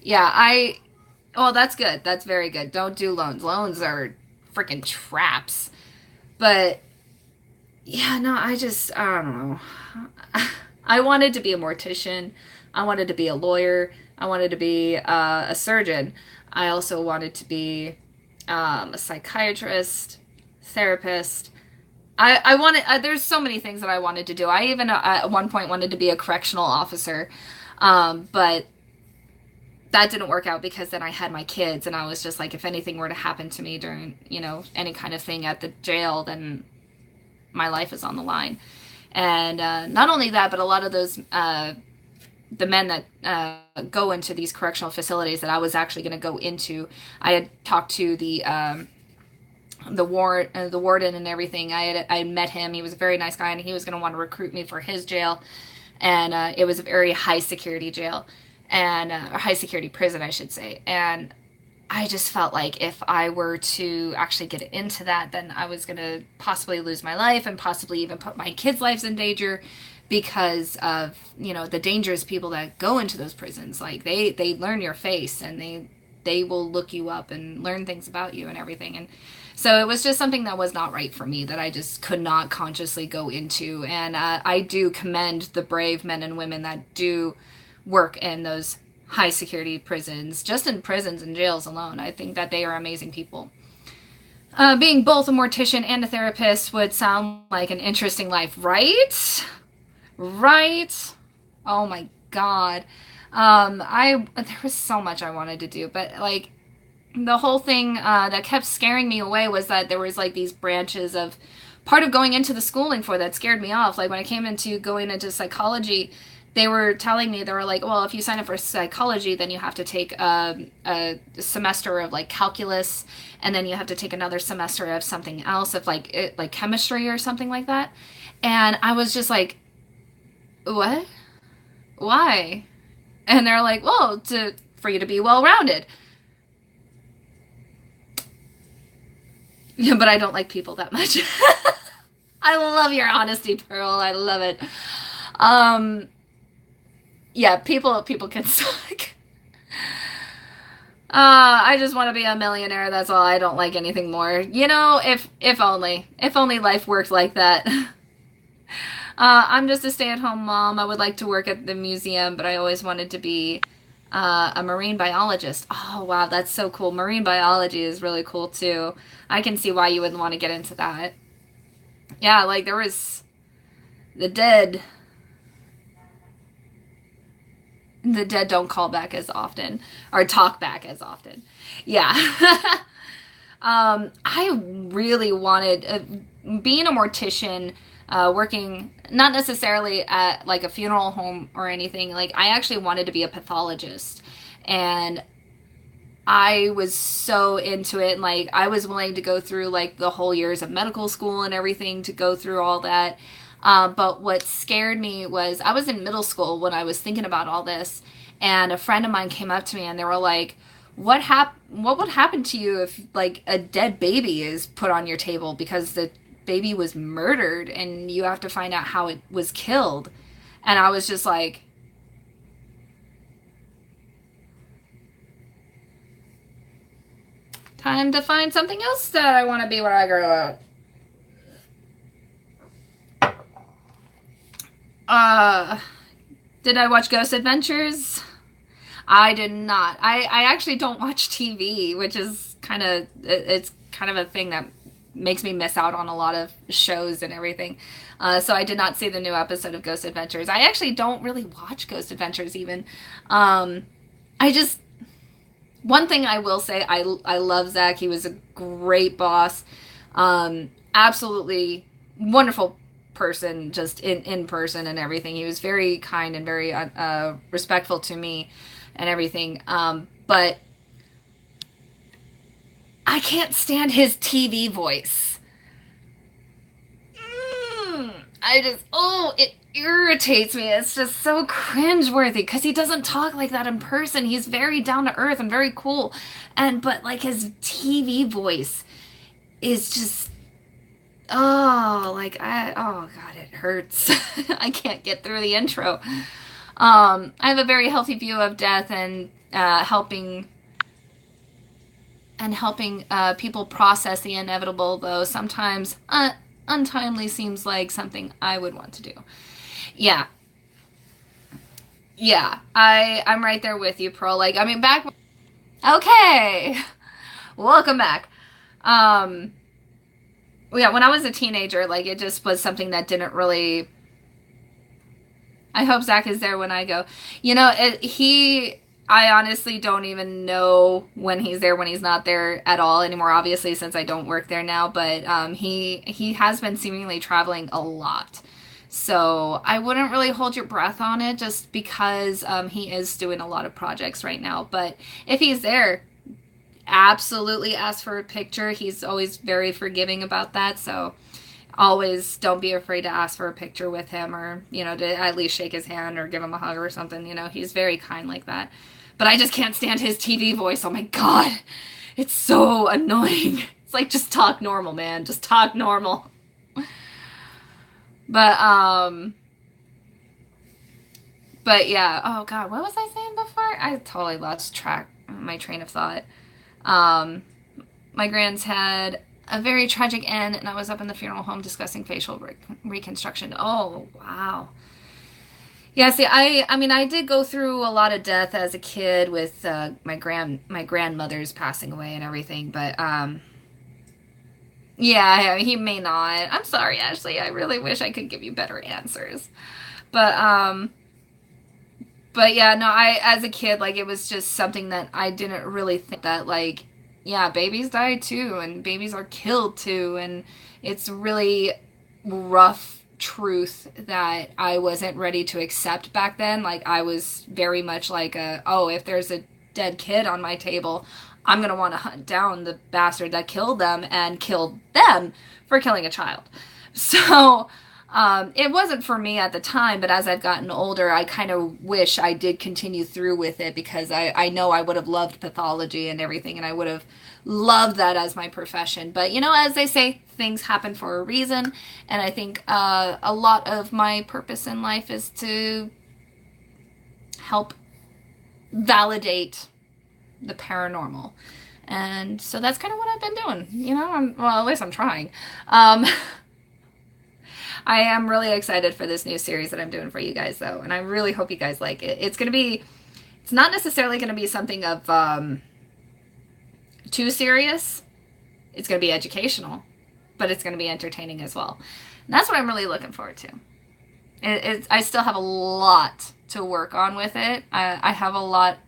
yeah, well, that's good. That's very good. Don't do loans. Loans are freaking traps. But, yeah, no, I don't know. I wanted to be a mortician. I wanted to be a lawyer. I wanted to be a surgeon. I also wanted to be a psychiatrist, therapist. I wanted, there's so many things that I wanted to do. I even at one point wanted to be a correctional officer, but that didn't work out because then I had my kids, and I was just like, if anything were to happen to me during, any kind of thing at the jail, then my life is on the line. And not only that, but a lot of those the men that go into these correctional facilities that I was actually going to go into, I had talked to the warden and everything. I met him. He was a very nice guy, and he was going to want to recruit me for his jail. And it was a very high security jail, and a high security prison, I should say. And I just felt like if I were to actually get into that, then I was going to possibly lose my life and possibly even put my kids' lives in danger, because of, the dangerous people that go into those prisons. Like they learn your face, and they will look you up and learn things about you and everything. And so it was just something that was not right for me, that I just could not consciously go into. And I do commend the brave men and women that do work in those high security prisons, just in prisons and jails alone. I think that they are amazing people. Being both a mortician and a therapist would sound like an interesting life, right? Right? Oh my God. There was so much I wanted to do, but like the whole thing that kept scaring me away was that there was like these branches of part of going into the schooling for that scared me off. Like when I came into going into psychology, they were telling me, they were like, well, if you sign up for psychology, then you have to take a semester of like calculus, and then you have to take another semester of something else, of like chemistry or something like that. And I was just like, what? Why? And they're like, well, for you to be well-rounded. Yeah, but I don't like people that much. I love your honesty, Pearl. I love it. Yeah, people can suck. I just want to be a millionaire. That's all. I don't like anything more. You know, if only life worked like that. I'm just a stay-at-home mom. I would like to work at the museum, but I always wanted to be a marine biologist. Oh, wow, that's so cool. Marine biology is really cool too. I can see why you would want to get into that. Yeah, like there was the dead. The dead don't call back as often or talk back as often. Yeah. I really wanted being a mortician, working not necessarily at like a funeral home or anything. Like I actually wanted to be a pathologist, and I was so into it. And like I was willing to go through like the whole years of medical school and everything to go through all that. But what scared me was I was in middle school when I was thinking about all this, and a friend of mine came up to me and they were like, what would happen to you if like a dead baby is put on your table because the baby was murdered and you have to find out how it was killed?" And I was just like, time to find something else that I want to be when I grow up. Uh, did I watch Ghost Adventures? I did not. I actually don't watch TV, which is it's kind of a thing that makes me miss out on a lot of shows and everything. So I did not see the new episode of Ghost Adventures. I actually don't really watch Ghost Adventures even. I just, one thing I will say, I love Zach. He was a great boss. Absolutely wonderful person, just in person and everything. He was very kind and very respectful to me and everything. But I can't stand his TV voice. It irritates me. It's just so cringeworthy because he doesn't talk like that in person. He's very down to earth and very cool. But like his TV voice is just, oh God, it hurts. I can't get through the intro. I have a very healthy view of death and helping people process the inevitable, though sometimes untimely seems like something I would want to do. Yeah. Yeah. I'm right there with you, Pearl. Like, I mean, okay. Welcome back. Yeah, when I was a teenager, like, it just was something that didn't really. I hope Zach is there when I go. You know, I honestly don't even know when he's there, when he's not there at all anymore, obviously, since I don't work there now. But he has been seemingly traveling a lot. So I wouldn't really hold your breath on it just because he is doing a lot of projects right now. But if he's there, absolutely ask for a picture. He's always very forgiving about that. So always don't be afraid to ask for a picture with him, or, you know, to at least shake his hand or give him a hug or something. You know, he's very kind like that. But I just can't stand his TV voice. Oh my God. It's so annoying. It's like, just talk normal, man. Just talk normal. But yeah. Oh God, what was I saying before? I totally lost my train of thought. My grand's had a very tragic end, and I was up in the funeral home discussing facial reconstruction. Oh, wow. Yeah, see, I mean, I did go through a lot of death as a kid with my grandmother's passing away and everything, but yeah, he may not. I'm sorry, Ashley. I really wish I could give you better answers. But but yeah, no, I as a kid, like, it was just something that I didn't really think that, like, yeah, babies die too, and babies are killed too, and it's really rough truth that I wasn't ready to accept back then. Like, I was very much like, oh, if there's a dead kid on my table, I'm gonna want to hunt down the bastard that killed them and killed them for killing a child. So it wasn't for me at the time, but as I've gotten older, I kind of wish I did continue through with it, because I know I would have loved pathology and everything, and I would have loved that as my profession. But, you know, as they say, things happen for a reason, and I think a lot of my purpose in life is to help validate the paranormal. And so that's kind of what I've been doing. You know, well, at least I'm trying. Um, I am really excited for this new series that I'm doing for you guys, though, and I really hope you guys like it. It's not necessarily going to be something of too serious. It's going to be educational, but it's going to be entertaining as well. And that's what I'm really looking forward to. I still have a lot to work on with it. I have a lot.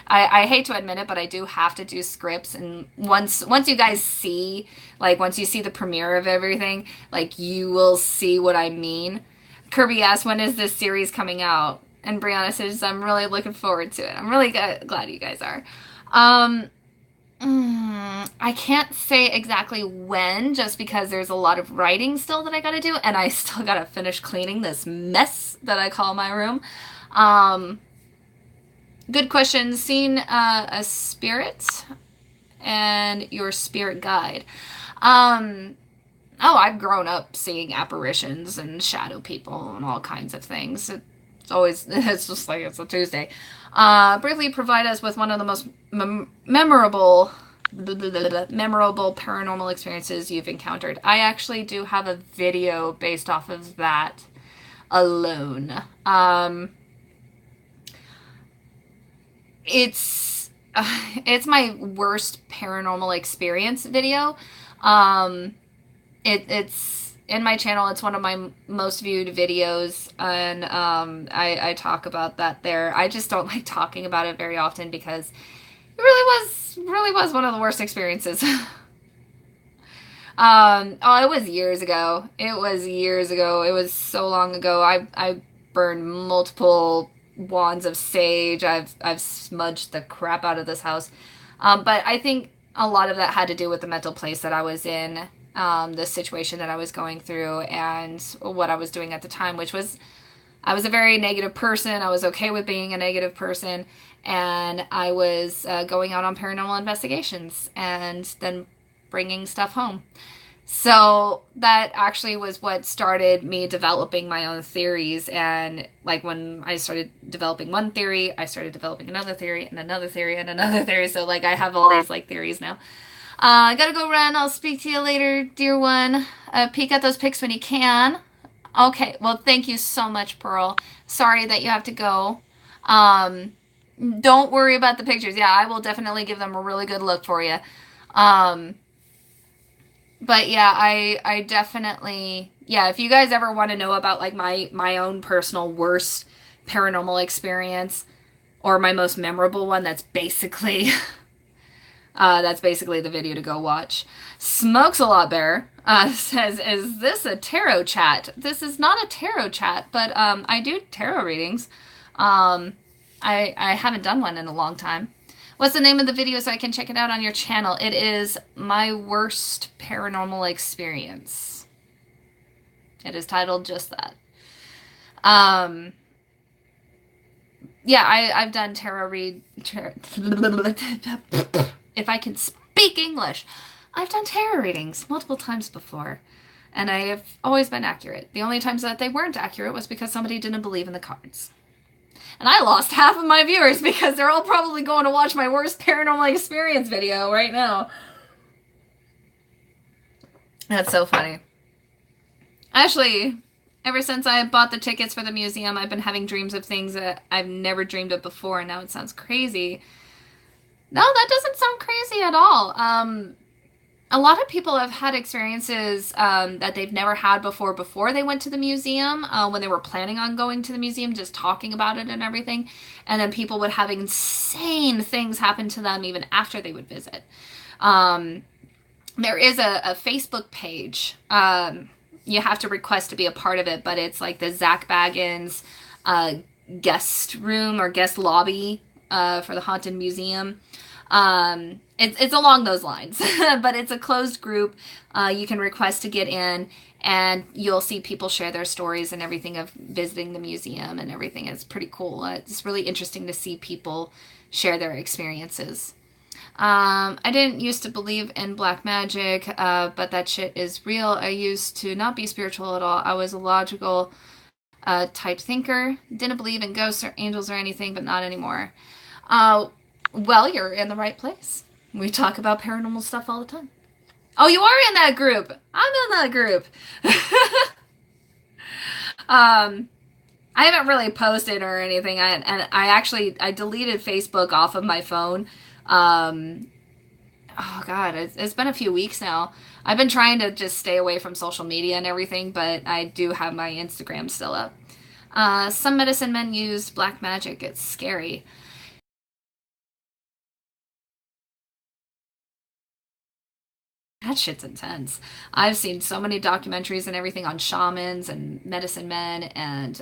I hate to admit it, but I do have to do scripts. And once you guys see, like, once you see the premiere of everything, like, you will see what I mean. Kirby asked, when is this series coming out? And Brianna says, I'm really looking forward to it. I'm really glad you guys are. I can't say exactly when, just because there's a lot of writing still that I gotta do, and I still gotta finish cleaning this mess that I call my room. Good question. Seen a spirit and your spirit guide. Oh, I've grown up seeing apparitions and shadow people and all kinds of things. It's just like it's a Tuesday. Briefly provide us with one of the most memorable paranormal experiences you've encountered. I actually do have a video based off of that alone. It's my worst paranormal experience video. It's in my channel. It's one of my most viewed videos, and I talk about that there. I just don't like talking about it very often because it really was one of the worst experiences. It was years ago. It was so long ago. I burned multiple wands of sage. I've smudged the crap out of this house. But I think a lot of that had to do with the mental place that I was in, the situation that I was going through, and what I was doing at the time, which was I was a very negative person. I was okay with being a negative person, and I was going out on paranormal investigations and then bringing stuff home. So that actually was what started me developing my own theories. And like when I started developing one theory, I started developing another theory and another theory and another theory. So like I have all these like theories now. I gotta go run. I'll speak to you later, dear one. Peek at those pics when you can. Okay, well, thank you so much, Pearl. Sorry that you have to go. Don't worry about the pictures. Yeah, I will definitely give them a really good look for you. But yeah, I definitely, yeah, if you guys ever want to know about like my own personal worst paranormal experience or my most memorable one, that's basically the video to go watch. Smokes a lot bear says, is this a tarot chat? This is not a tarot chat, but I do tarot readings. I haven't done one in a long time. What's the name of the video so I can check it out on your channel? It is My Worst Paranormal Experience. It is titled just that. Yeah, I've done if I can speak English. I've done tarot readings multiple times before, and I have always been accurate. The only times that they weren't accurate was because somebody didn't believe in the cards. And I lost half of my viewers because they're all probably going to watch my worst paranormal experience video right now. That's so funny. Actually, ever since I bought the tickets for the museum, I've been having dreams of things that I've never dreamed of before, and now it sounds crazy. No, that doesn't sound crazy at all. A lot of people have had experiences that they've never had before they went to the museum, when they were planning on going to the museum, just talking about it and everything. And then people would have insane things happen to them even after they would visit. There is a Facebook page. You have to request to be a part of it, but it's like the Zach Baggins guest room or guest lobby for the Haunted Museum. It's along those lines, but it's a closed group. You can request to get in, and you'll see people share their stories and everything of visiting the museum and everything. It's pretty cool. It's really interesting to see people share their experiences. I didn't used to believe in black magic, but that shit is real. I used to not be spiritual at all. I was a logical type thinker. Didn't believe in ghosts or angels or anything, but not anymore. Well, you're in the right place. We talk about paranormal stuff all the time. Oh, you are in that group. I'm in that group. um, I haven't really posted or anything. I deleted Facebook off of my phone. Um, oh God, it's been a few weeks now. I've been trying to just stay away from social media and everything, but I do have my Instagram still up. Some medicine men use black magic. It's scary. That shit's intense. I've seen so many documentaries and everything on shamans and medicine men and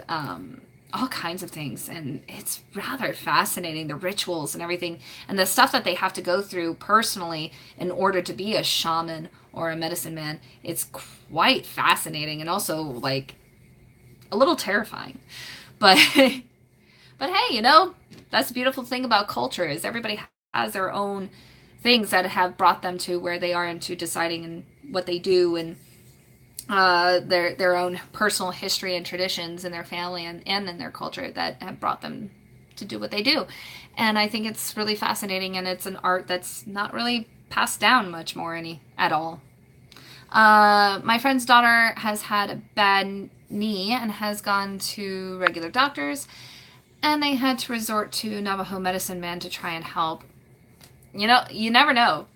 all kinds of things. And it's rather fascinating, the rituals and everything, and the stuff that they have to go through personally in order to be a shaman or a medicine man. It's quite fascinating and also like a little terrifying. But but hey, that's the beautiful thing about culture is everybody has their own things that have brought them to where they are into deciding and what they do and their own personal history and traditions in their family and in their culture that have brought them to do what they do. And I think it's really fascinating and it's an art that's not really passed down much more any at all. My friend's daughter has had a bad knee and has gone to regular doctors and they had to resort to Navajo medicine man to try and help. You never know.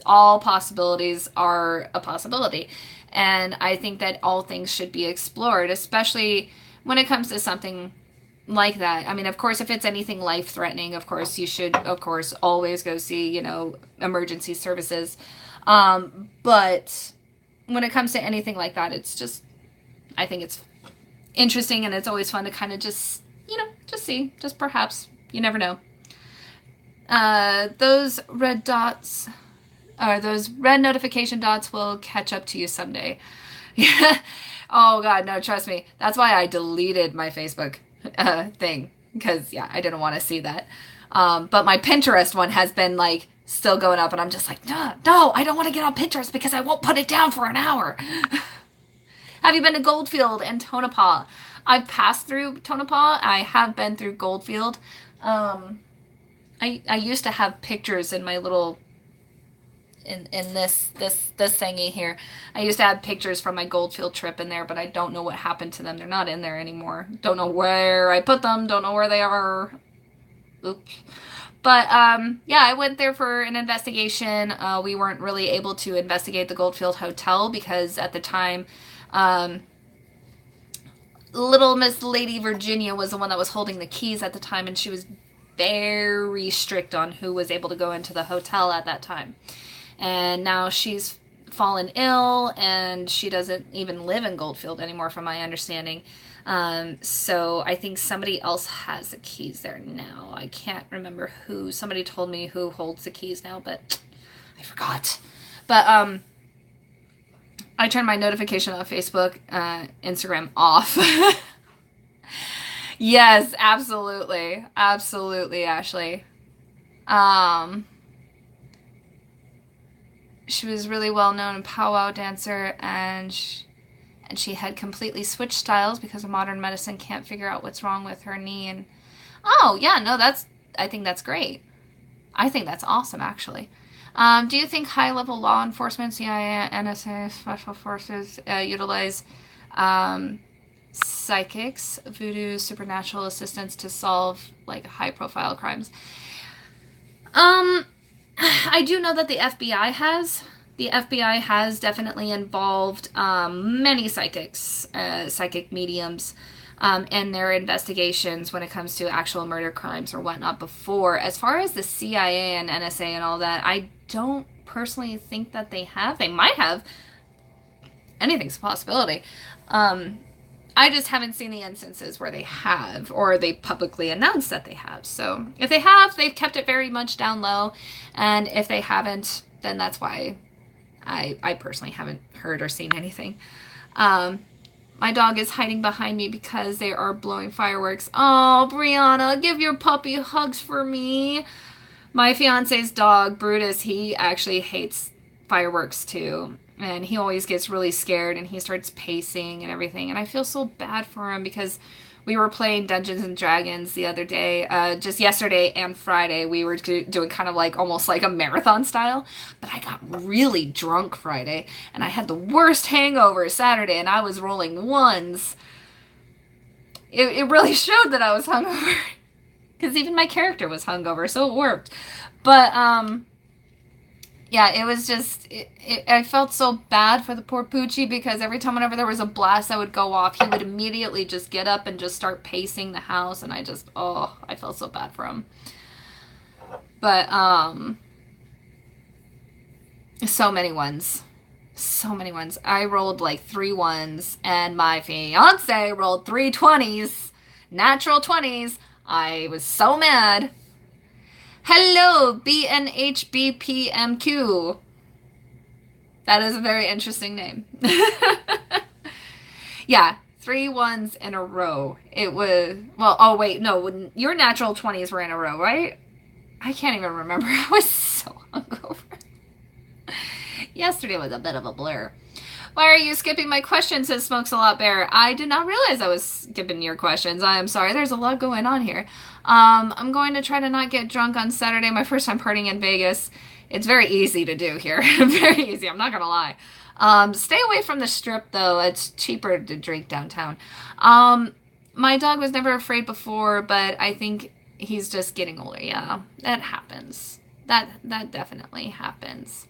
All possibilities are a possibility. And I think that all things should be explored, especially when it comes to something like that. I mean, of course, if it's anything life-threatening, of course, you should, of course, always go see, emergency services. But when it comes to anything like that, it's just, I think it's interesting and it's always fun to kind of just, just see, just perhaps, you never know. Those red dots, or those red notification dots will catch up to you someday. Yeah. Oh God, no, trust me. That's why I deleted my Facebook thing because yeah, I didn't want to see that. But my Pinterest one has been like still going up, and I'm just like, no, I don't want to get on Pinterest because I won't put it down for an hour. Have you been to Goldfield and Tonopah? I've passed through Tonopah. I have been through Goldfield. I used to have pictures in my little in this thingy here. I used to have pictures from my Goldfield trip in there, but I don't know what happened to them. They're not in there anymore. Don't know where I put them. Don't know where they are. Oops. But yeah, I went there for an investigation. We weren't really able to investigate the Goldfield Hotel because at the time, little Miss Lady Virginia was the one that was holding the keys at the time, and she was very strict on who was able to go into the hotel at that time. And now she's fallen ill and she doesn't even live in Goldfield anymore from my understanding. So I think somebody else has the keys there now. I can't remember who. Somebody told me who holds the keys now, but I forgot. But I turned my notification on Facebook, Instagram off. Yes, absolutely. Absolutely, Ashley. She was really well known powwow dancer and she had completely switched styles because modern medicine can't figure out what's wrong with her knee and oh, yeah, no, I think that's great. I think that's awesome actually. Do you think high-level law enforcement, CIA, NSA, special forces utilize psychics, voodoo, supernatural assistance to solve like high-profile crimes? I do know that the FBI has. The FBI has definitely involved many psychics, psychic mediums, in their investigations when it comes to actual murder crimes or whatnot before. As far as the CIA and NSA and all that, I don't personally think that they have. They might have. Anything's a possibility. I just haven't seen the instances where they have, or they publicly announced that they have. So if they have, they've kept it very much down low. And if they haven't, then that's why I personally haven't heard or seen anything. My dog is hiding behind me because they are blowing fireworks. Oh, Brianna, give your puppy hugs for me. My fiance's dog, Brutus, he actually hates fireworks too. And he always gets really scared and he starts pacing and everything. And I feel so bad for him because We were playing Dungeons and Dragons the other day, just yesterday and Friday. We were doing kind of like almost like a marathon style, but I got really drunk Friday and I had the worst hangover Saturday and I was rolling ones. It really showed that I was hungover because even my character was hungover, so it worked. But yeah, it was just, I felt so bad for the poor Poochie because every time whenever there was a blast that would go off, he would immediately just get up and just start pacing the house. And I just, oh, I felt so bad for him. But, so many ones. So many ones. I rolled like 3 ones and my fiance rolled 3 20s. Natural 20s. I was so mad. Hello, BNHBPMQ. That is a very interesting name. Yeah, 3 ones in a row. It was, well, oh wait, no, your natural 20s were in a row, right? I can't even remember. I was so hungover. Yesterday was a bit of a blur. Why are you skipping my questions, says Smokes a Lot Bear? I did not realize I was skipping your questions. I am sorry. There's a lot going on here. I'm going to try to not get drunk on Saturday, my first time partying in Vegas. It's very easy to do here. Very easy. I'm not going to lie. Stay away from the strip, though. It's cheaper to drink downtown. My dog was never afraid before, but I think he's just getting older. Yeah, that happens. That definitely happens.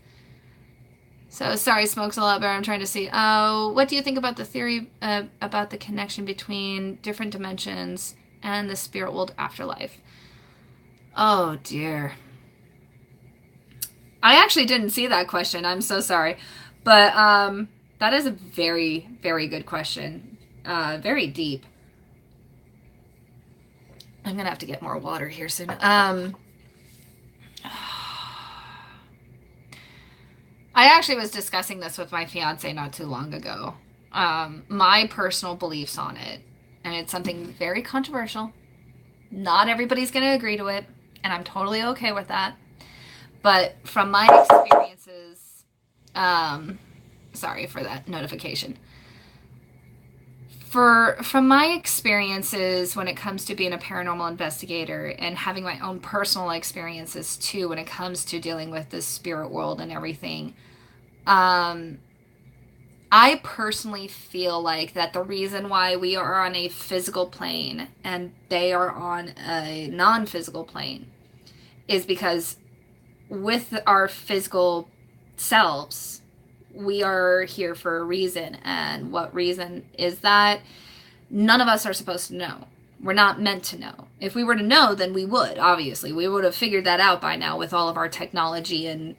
So, sorry, Smokes a Lot Better. I'm trying to see. Oh, what do you think about the theory about the connection between different dimensions and the spirit world afterlife? Oh, dear. I actually didn't see that question. I'm so sorry. But that is a very, very good question. Very deep. I'm going to have to get more water here soon. I actually was discussing this with my fiance not too long ago. My personal beliefs on it. And it's something very controversial. Not everybody's going to agree to it. And I'm totally okay with that. But from my experiences, sorry for that notification. From my experiences when it comes to being a paranormal investigator and having my own personal experiences too when it comes to dealing with the spirit world and everything, I personally feel like that the reason why we are on a physical plane and they are on a non-physical plane is because with our physical selves, we are here for a reason. And what reason is that? None of us are supposed to know. We're not meant to know. If we were to know, then we would, obviously. We would have figured that out by now with all of our technology and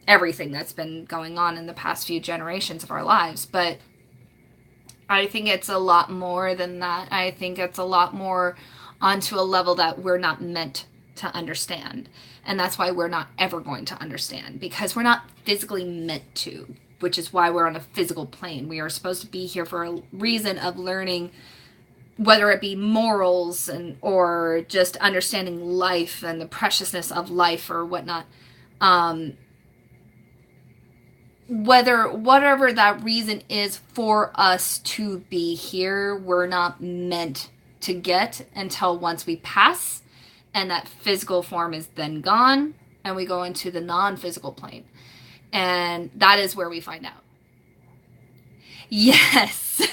everything that's been going on in the past few generations of our lives. But I think it's a lot more than that. I think it's a lot more onto a level that we're not meant to understand. And that's why we're not ever going to understand, because we're not physically meant to, which is why we're on a physical plane. We are supposed to be here for a reason of learning, whether it be morals and or just understanding life and the preciousness of life or whatnot. Whatever that reason is for us to be here, we're not meant to get until once we pass and that physical form is then gone and we go into the non-physical plane. And that is where we find out. Yes.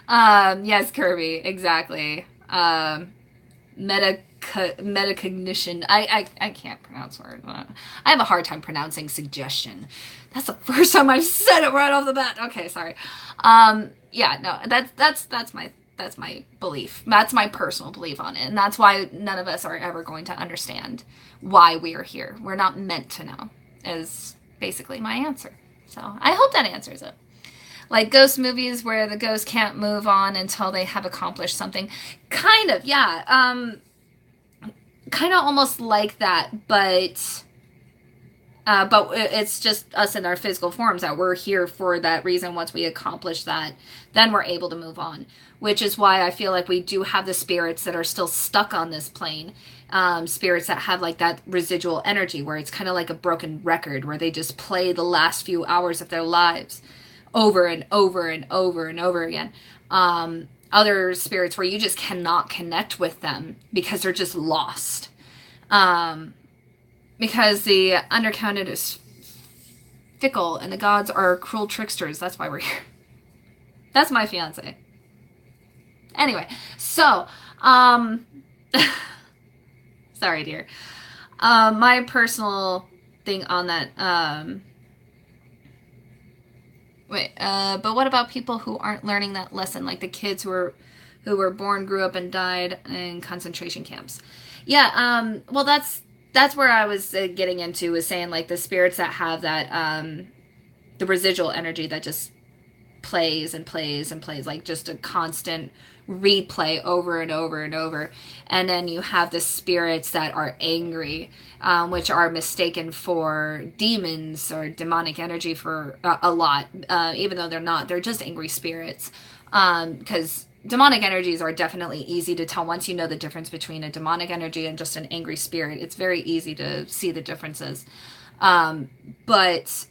Yes, Kirby, exactly. Metacognition. I can't pronounce words. I have a hard time pronouncing suggestion. That's the first time I've said it right off the bat. Okay, sorry. Yeah, no, that's my belief. That's my personal belief on it. And that's why none of us are ever going to understand why we are here. We're not meant to know, is basically my answer. So I hope that answers it. Like ghost movies where the ghost can't move on until they have accomplished something. Kind of, yeah. Kind of almost like that, but it's just us in our physical forms that we're here for that reason. Once we accomplish that, then we're able to move on, which is why I feel like we do have the spirits that are still stuck on this plane, spirits that have like that residual energy where it's kind of like a broken record where they just play the last few hours of their lives over and over and over and over again. other spirits where you just cannot connect with them because they're just lost. Um, because the undercounted is fickle and the gods are cruel tricksters. That's why we're here. That's my fiance. Anyway, so, sorry, dear. My personal thing on that, but what about people who aren't learning that lesson, like the kids who were born, grew up, and died in concentration camps? Yeah, well, that's where I was getting into, was saying like the spirits that have that the residual energy that just plays and plays and plays, like just a constant replay over and over and over. And then you have the spirits that are angry, which are mistaken for demons or demonic energy for a lot, even though they're not. They're just angry spirits. Because demonic energies are definitely easy to tell once you know the difference between a demonic energy and just an angry spirit. It's very easy to see the differences. But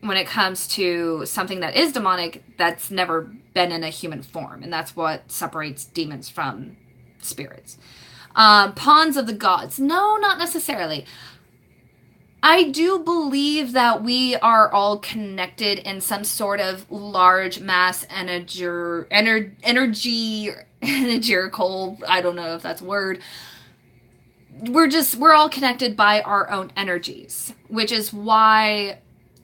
when it comes to something that is demonic, that's never been in a human form, and that's what separates demons from spirits. Pawns of the gods. No, not necessarily. I do believe that we are all connected in some sort of large mass energical, I don't know if that's a word. We're all connected by our own energies, which is why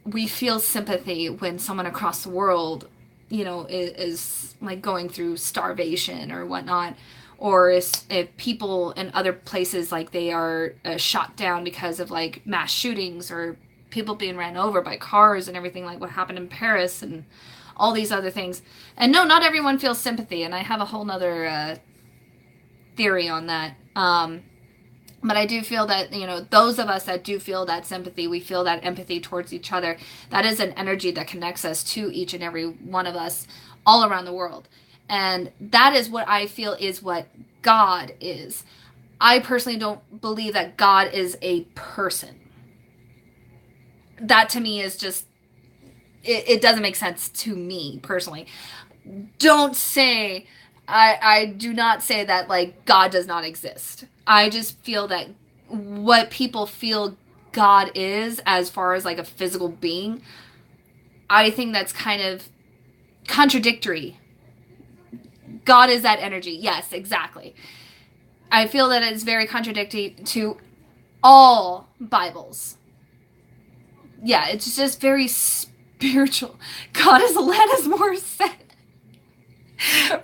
we feel sympathy when someone across the world, is like going through starvation or whatnot, or if people in other places, like they are shot down because of like mass shootings or people being ran over by cars and everything, like what happened in Paris and all these other things. And no, not everyone feels sympathy, and I have a whole nother theory on that. But I do feel that, those of us that do feel that sympathy, we feel that empathy towards each other. That is an energy that connects us to each and every one of us all around the world. And that is what I feel is what God is. I personally don't believe that God is a person. That to me is just, it doesn't make sense to me personally. Don't say, I do not say that like God does not exist. I just feel that what people feel God is, as far as like a physical being, I think that's kind of contradictory. God is that energy. Yes, exactly. I feel that it's very contradictory to all Bibles. Yeah, it's just very spiritual. God is Alanis Morissette.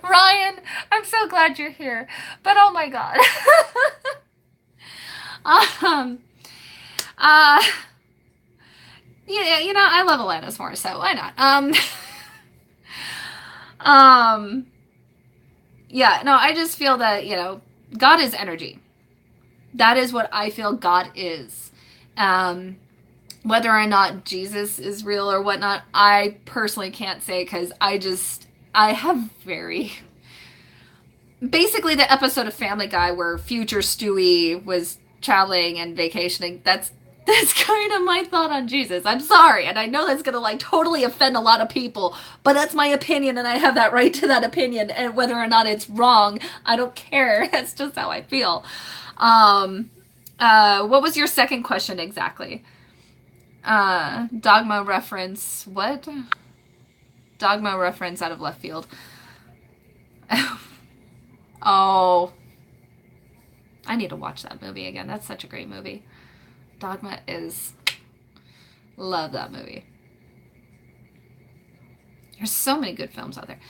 Ryan, I'm so glad you're here. But oh my God. um, uh, yeah, I love Alanis Morissette. Why not? Yeah, no, I just feel that, God is energy. That is what I feel God is. Whether or not Jesus is real or whatnot, I personally can't say, because I have basically the episode of Family Guy where future Stewie was traveling and vacationing. That's kind of my thought on Jesus. I'm sorry, and I know that's gonna like totally offend a lot of people, but that's my opinion, and I have that right to that opinion. And whether or not it's wrong, I don't care. That's just how I feel. What was your second question exactly? Dogma reference. What? Dogma reference out of left field. Oh, I need to watch that movie again. That's such a great movie. Dogma is... Love that movie. There's so many good films out there.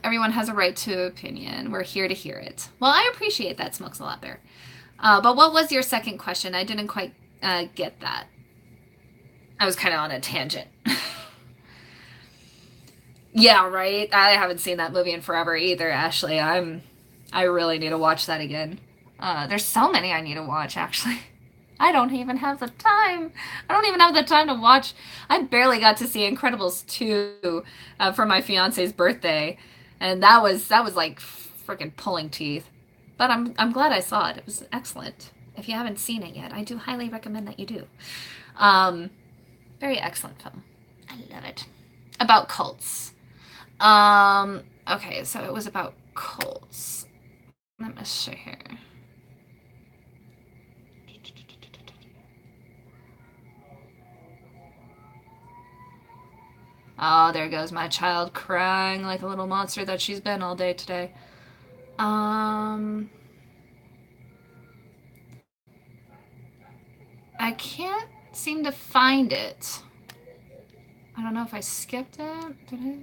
Everyone has a right to opinion. We're here to hear it. Well, I appreciate that. Smokes a lot there. But what was your second question? I didn't quite get that. I was kind of on a tangent. Yeah, right? I haven't seen that movie in forever either, Ashley. I really need to watch that again. There's so many I need to watch, actually. I don't even have the time. I don't even have the time to watch. I barely got to see Incredibles 2 for my fiance's birthday, and that was like freaking pulling teeth. But I'm glad I saw it. It was excellent. If you haven't seen it yet, I do highly recommend that you do. Very excellent film. I love it. About cults. Okay, so it was about cults. Let me see here. Oh, there goes my child crying like a little monster that she's been all day today. Um, I can't seem to find it. I don't know if I skipped it. Did I?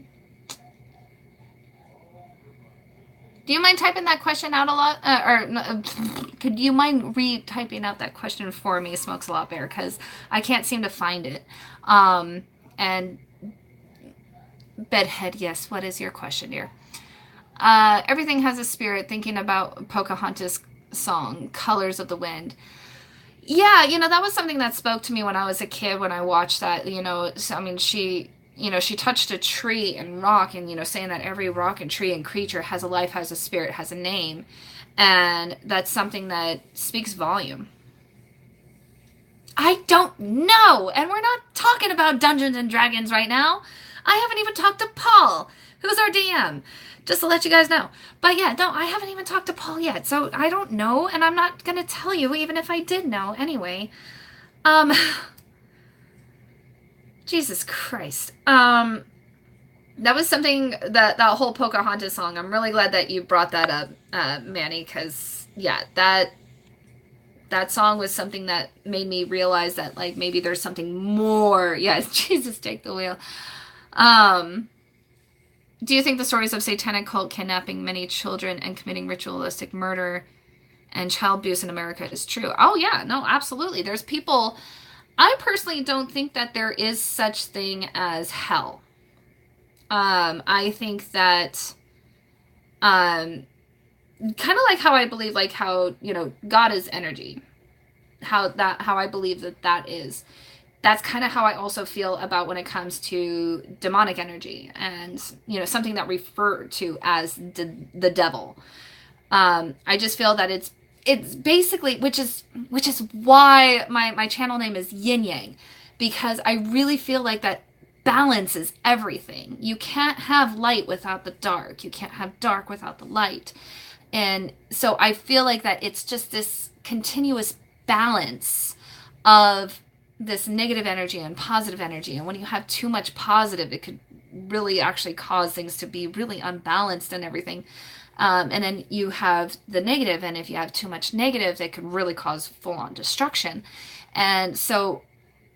Do you mind typing that question out a lot? Could you mind re-typing out that question for me, Smokes a Lot Bear? Because I can't seem to find it. And Bedhead, yes, what is your question, dear? Everything has a spirit, thinking about Pocahontas' song, Colors of the Wind. Yeah, that was something that spoke to me when I was a kid when I watched that. So, I mean, she touched a tree and rock, and, saying that every rock and tree and creature has a life, has a spirit, has a name. And that's something that speaks volume. I don't know. And we're not talking about Dungeons and Dragons right now. I haven't even talked to Paul, who's our DM, just to let you guys know. But yeah, no, I haven't even talked to Paul yet. So I don't know, and I'm not going to tell you, even if I did know anyway. Um, Jesus Christ. That was something that whole Pocahontas song. I'm really glad that you brought that up, Manny, because yeah, that song was something that made me realize that like maybe there's something more. Yeah, Jesus, take the wheel. Um, do you think the stories of satanic cult kidnapping many children and committing ritualistic murder and child abuse in America is true? Oh yeah, no, absolutely. There's people. I personally don't think that there is such thing as hell. I think that kind of like how I believe like how, God is energy. How I believe that is. That's kind of how I also feel about when it comes to demonic energy and, something that referred to as the devil. I just feel that it's basically, which is why my channel name is Yin Yang, because I really feel like that balance is everything. You can't have light without the dark. You can't have dark without the light. And so I feel like that it's just this continuous balance of this negative energy and positive energy. And when you have too much positive, it could really actually cause things to be really unbalanced and everything. And then you have the negative, and if you have too much negative, it could really cause full-on destruction. And so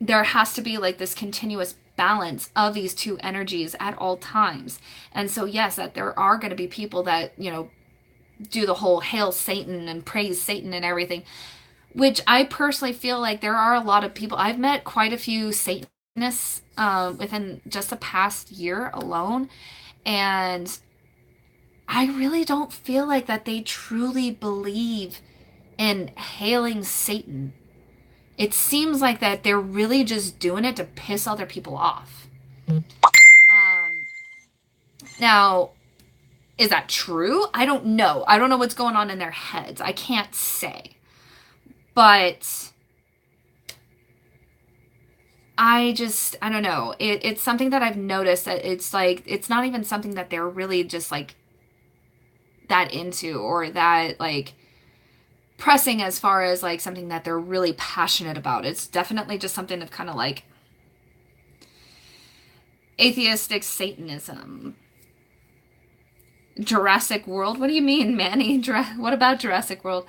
there has to be like this continuous balance of these two energies at all times. And so yes, that there are going to be people that, do the whole hail Satan and praise Satan and everything, which I personally feel like there are a lot of people. I've met quite a few Satanists within just the past year alone, and I really don't feel like that they truly believe in hailing Satan. It seems like that they're really just doing it to piss other people off. Now, is that true? I don't know. I don't know what's going on in their heads. I can't say. But I don't know. It's something that I've noticed that it's like, it's not even something that they're really just like that into or that like pressing as far as like something that they're really passionate about. It's definitely just something of kind of like atheistic Satanism. Jurassic World? What do you mean, Manny? What about Jurassic World?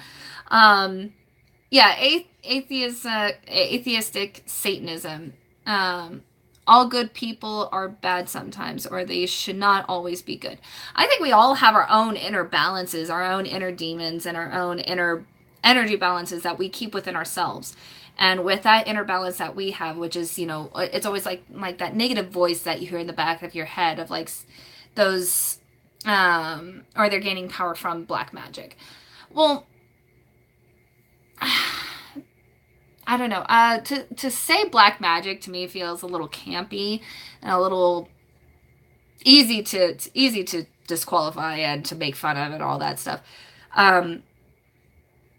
Yeah, atheistic Satanism. All good people are bad sometimes, or they should not always be good. I think we all have our own inner balances, our own inner demons, and our own inner energy balances that we keep within ourselves. And with that inner balance that we have, which is, it's always like that negative voice that you hear in the back of your head of like those, or they're gaining power from black magic. Well, I don't know. To say black magic to me feels a little campy and a little easy to disqualify and to make fun of and all that stuff.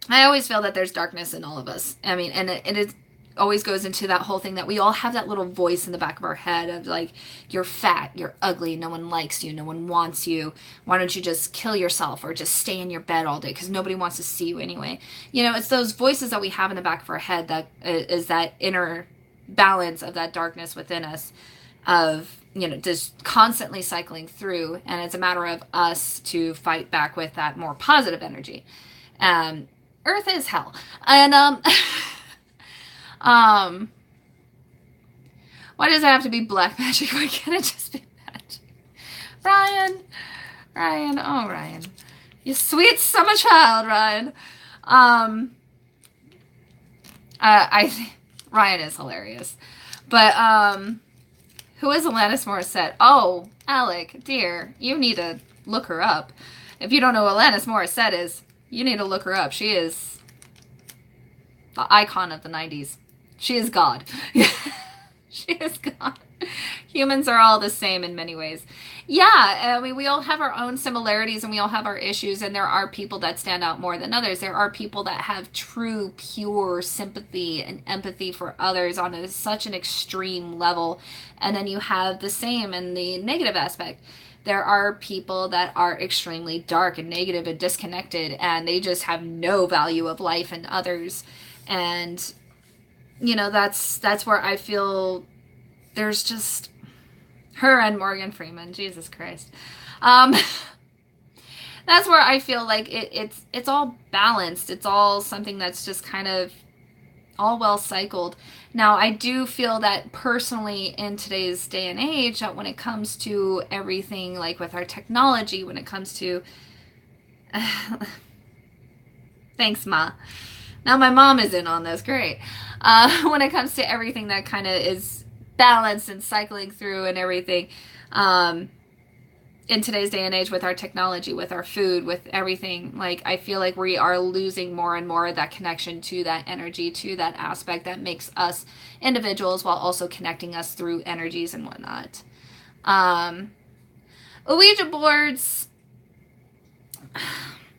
I always feel that there's darkness in all of us. I mean, and it is always goes into that whole thing that we all have that little voice in the back of our head of like, you're fat, you're ugly, no one likes you, no one wants you. Why don't you just kill yourself or just stay in your bed all day because nobody wants to see you anyway. You know, it's those voices that we have in the back of our head that is that inner balance of that darkness within us of, you know, just constantly cycling through. And it's a matter of us to fight back with that more positive energy. Earth is hell. And, why does it have to be black magic? Why can't it just be magic? Ryan, oh Ryan, you sweet summer child, Ryan. I think Ryan is hilarious, but who is Alanis Morissette? Oh, Alec, dear, you need to look her up. If you don't know who Alanis Morissette is, you need to look her up. She is the icon of the 90s. She is God. She is God. Humans are all the same in many ways. Yeah, I mean, we all have our own similarities and we all have our issues, and there are people that stand out more than others. There are people that have true, pure sympathy and empathy for others on such an extreme level, and then you have the same in the negative aspect. There are people that are extremely dark and negative and disconnected, and they just have no value of life and others. And you know, that's where I feel there's just her and Morgan Freeman, Jesus Christ. That's where I feel like it's all balanced. It's all something that's just kind of all well cycled. Now, I do feel that personally in today's day and age, that when it comes to everything, like with our technology, when it comes to thanks, Ma. Now my mom is in on this. Great. When it comes to everything that kind of is balanced and cycling through and everything, in today's day and age with our technology, with our food, with everything, like I feel like we are losing more and more of that connection to that energy, to that aspect that makes us individuals while also connecting us through energies and whatnot. Ouija boards,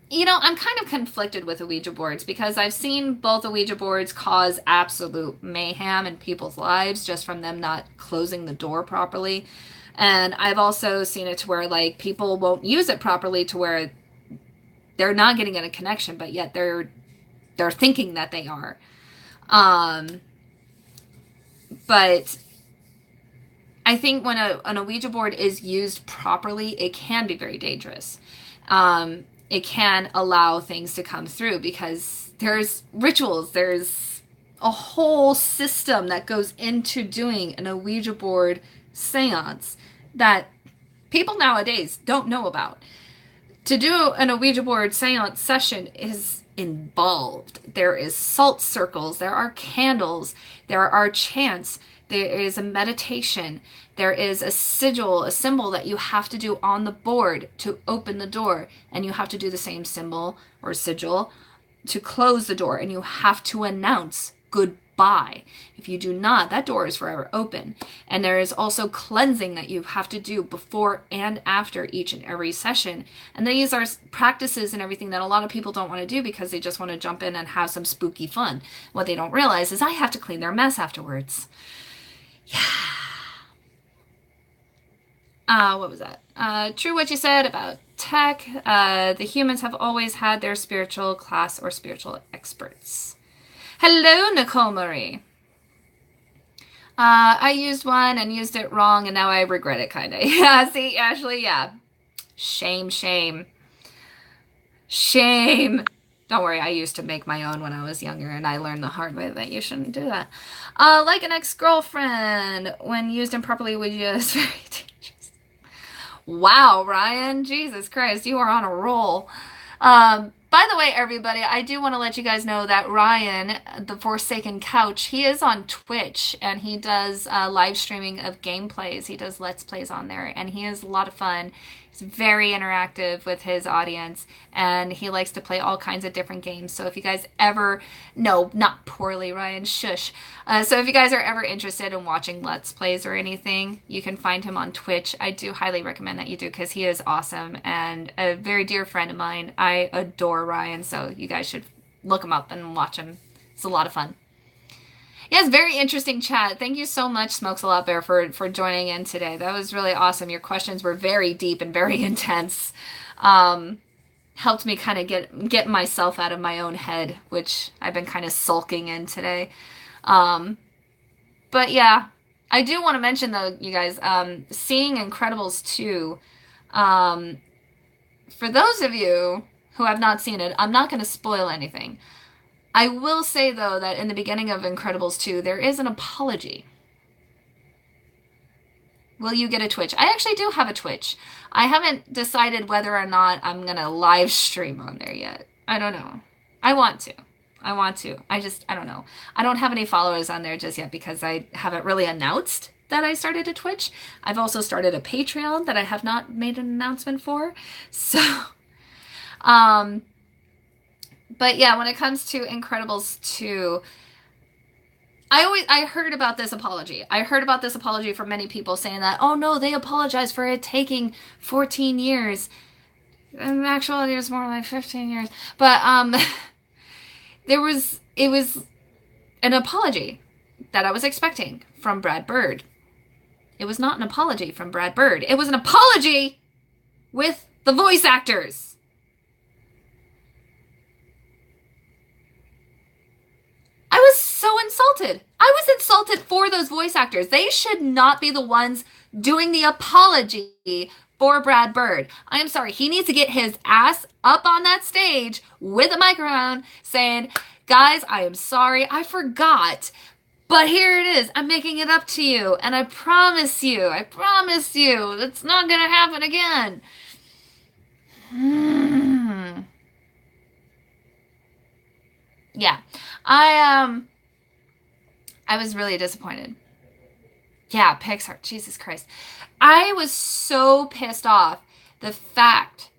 you know, I'm kind of conflicted with Ouija boards because I've seen both Ouija boards cause absolute mayhem in people's lives just from them not closing the door properly. And I've also seen it to where, like, people won't use it properly to where they're not getting a connection, but yet they're thinking that they are. But I think when an Ouija board is used properly, it can be very dangerous. It can allow things to come through because there's rituals, there's a whole system that goes into doing an Ouija board seance that people nowadays don't know about. To do an Ouija board seance session is involved. There is salt circles, there are candles, there are chants, there is a meditation, there is a sigil, a symbol that you have to do on the board to open the door, and you have to do the same symbol or sigil to close the door, and you have to announce goodbye. If you do not, that door is forever open. And there is also cleansing that you have to do before and after each and every session. And these are practices and everything that a lot of people don't want to do because they just want to jump in and have some spooky fun. What they don't realize is I have to clean their mess afterwards. Yeah. What was that? True what you said about tech. The humans have always had their spiritual class or spiritual experts. Hello, Nicole Marie. I used one and used it wrong, and now I regret it, kind of. Yeah, see, Ashley, yeah. Shame, shame. Shame. Don't worry, I used to make my own when I was younger, and I learned the hard way that you shouldn't do that. Like an ex-girlfriend, when used improperly, would use very dangerous. Wow, Ryan, Jesus Christ, you are on a roll. By the way, everybody, I do want to let you guys know that Ryan, the Forsaken Couch, he is on Twitch, and he does live streaming of gameplays. He does Let's Plays on there, and he is a lot of fun. He's very interactive with his audience, and he likes to play all kinds of different games. So if you guys ever, no, not poorly, Ryan, shush. So if you guys are ever interested in watching Let's Plays or anything, you can find him on Twitch. I do highly recommend that you do because he is awesome and a very dear friend of mine. I adore Ryan, so you guys should look him up and watch him. It's a lot of fun. Yes, very interesting chat. Thank you so much, Smokes a Lot Bear, for joining in today. That was really awesome. Your questions were very deep and very intense. Um, Helped me kind of get myself out of my own head, which I've been kind of sulking in today. Um, but yeah, I do want to mention though, you guys, seeing Incredibles 2, um, for those of you who have not seen it, I'm not going to spoil anything. I will say though that in the beginning of Incredibles 2, there is an apology. Will you get a Twitch? I actually do have a Twitch. I haven't decided whether or not I'm going to live stream on there yet. I don't know. I want to. I want to. I don't know. I don't have any followers on there just yet because I haven't really announced that I started a Twitch. I've also started a Patreon that I have not made an announcement for. So, um, but yeah, when it comes to Incredibles 2, I heard about this apology. I heard about this apology from many people saying that, oh no, they apologized for it taking 14 years. In actuality, it was more like 15 years. But it was an apology that I was expecting from Brad Bird. It was not an apology from Brad Bird. It was an apology with the voice actors. I was so insulted. I was insulted for those voice actors. They should not be the ones doing the apology for Brad Bird. I am sorry. He needs to get his ass up on that stage with a microphone saying, guys, I am sorry. I forgot. But here it is. I'm making it up to you. And I promise you, it's not going to happen again. Yeah. I was really disappointed. Yeah, Pixar. Jesus Christ. I was so pissed off. The fact.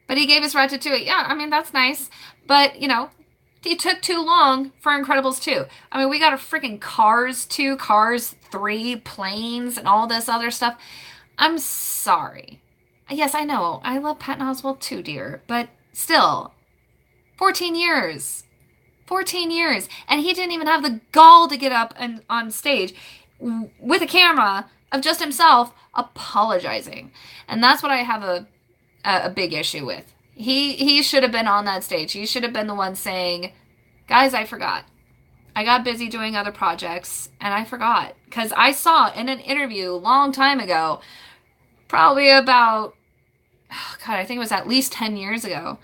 But he gave us Ratatouille. Yeah, I mean, that's nice. But, you know, it took too long for Incredibles 2. I mean, we got a freaking Cars 2, Cars 3, planes, and all this other stuff. I'm sorry. Yes, I know. I love Patton Oswalt too, dear. But still, 14 years. 14 years. And he didn't even have the gall to get up and on stage with a camera of just himself apologizing. And that's what I have a big issue with. He should have been on that stage. He should have been the one saying, guys, I forgot. I got busy doing other projects and I forgot. Because I saw in an interview a long time ago, probably about, oh God, I think it was at least 10 years ago,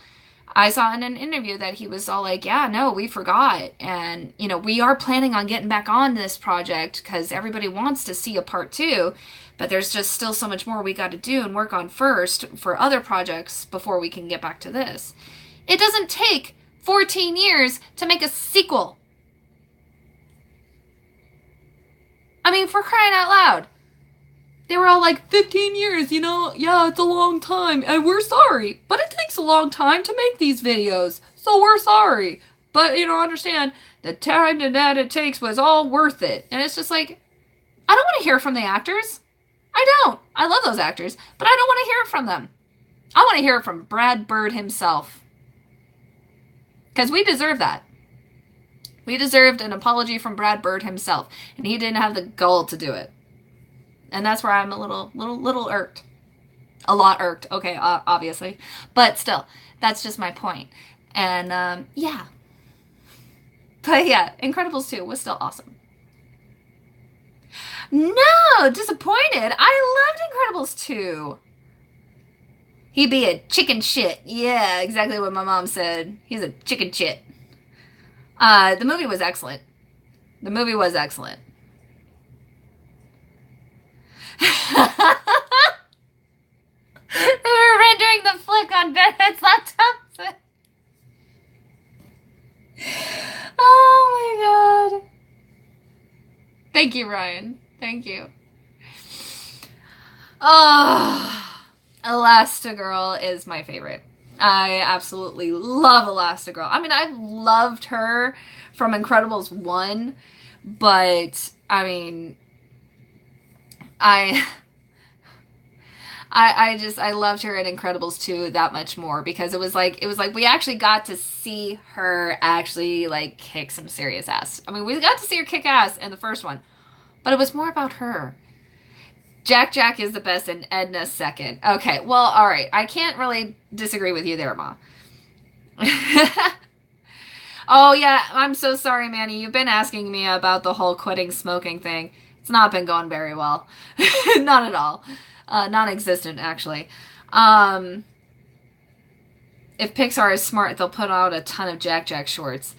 I saw in an interview that he was all like, yeah, no, we forgot. And, you know, we are planning on getting back on this project because everybody wants to see a part 2. But there's just still so much more we got to do and work on first for other projects before we can get back to this. It doesn't take 14 years to make a sequel. I mean, for crying out loud. They were all like, 15 years, you know, yeah, it's a long time, and we're sorry. But it takes a long time to make these videos, so we're sorry. But, you know, understand, the time that it takes was all worth it. And it's just like, I don't want to hear from the actors. I don't. I love those actors, but I don't want to hear it from them. I want to hear it from Brad Bird himself. Because we deserve that. We deserved an apology from Brad Bird himself, and he didn't have the gall to do it. And that's where I'm a little irked. A lot irked, okay, obviously. But still, that's just my point. And, yeah. But yeah, Incredibles 2 was still awesome. No, disappointed. I loved Incredibles 2. He'd be a chicken shit. Yeah, exactly what my mom said. He's a chicken shit. The movie was excellent. The movie was excellent. They were rendering the flick on Bennett's laptop. Oh my god. Thank you, Ryan. Thank you. Oh, Elastigirl is my favorite. I absolutely love Elastigirl. I mean, I've loved her from Incredibles 1, but I mean, I I loved her in Incredibles 2 that much more because it was like we actually got to see her actually like kick some serious ass. I mean, we got to see her kick ass in the first one, but it was more about her. Jack is the best and Edna's second. Okay, well, all right. I can't really disagree with you there, Ma. Oh yeah, I'm so sorry, Manny. You've been asking me about the whole quitting smoking thing. It's not been going very well. Not at all. Non-existent, actually. Um, if Pixar is smart, they'll put out a ton of Jack shorts.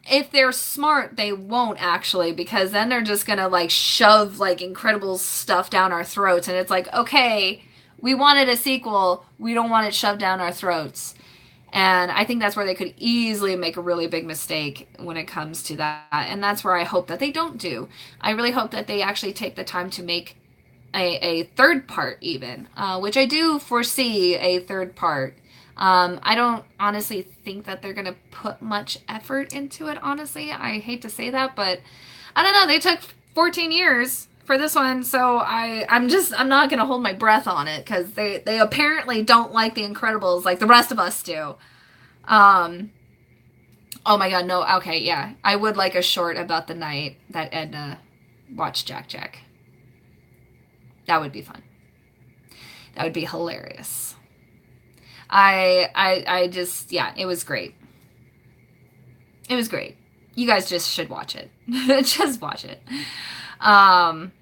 If they're smart, they won't actually, because then they're just gonna like shove like incredible stuff down our throats, and it's like, okay, we wanted a sequel, we don't want it shoved down our throats. And I think that's where they could easily make a really big mistake when it comes to that. And that's where I hope that they don't do. I really hope that they actually take the time to make a third part, even, which I do foresee a third part. I don't honestly think that they're going to put much effort into it, honestly. I hate to say that, but I don't know. They took 14 years for this one, so I'm not going to hold my breath on it because they apparently don't like The Incredibles like the rest of us do. Um, oh my god, no, okay, yeah. I would like a short about the night that Edna watched Jack. That would be fun. That would be hilarious. I just, yeah, it was great. It was great. You guys just should watch it. Just watch it. Um,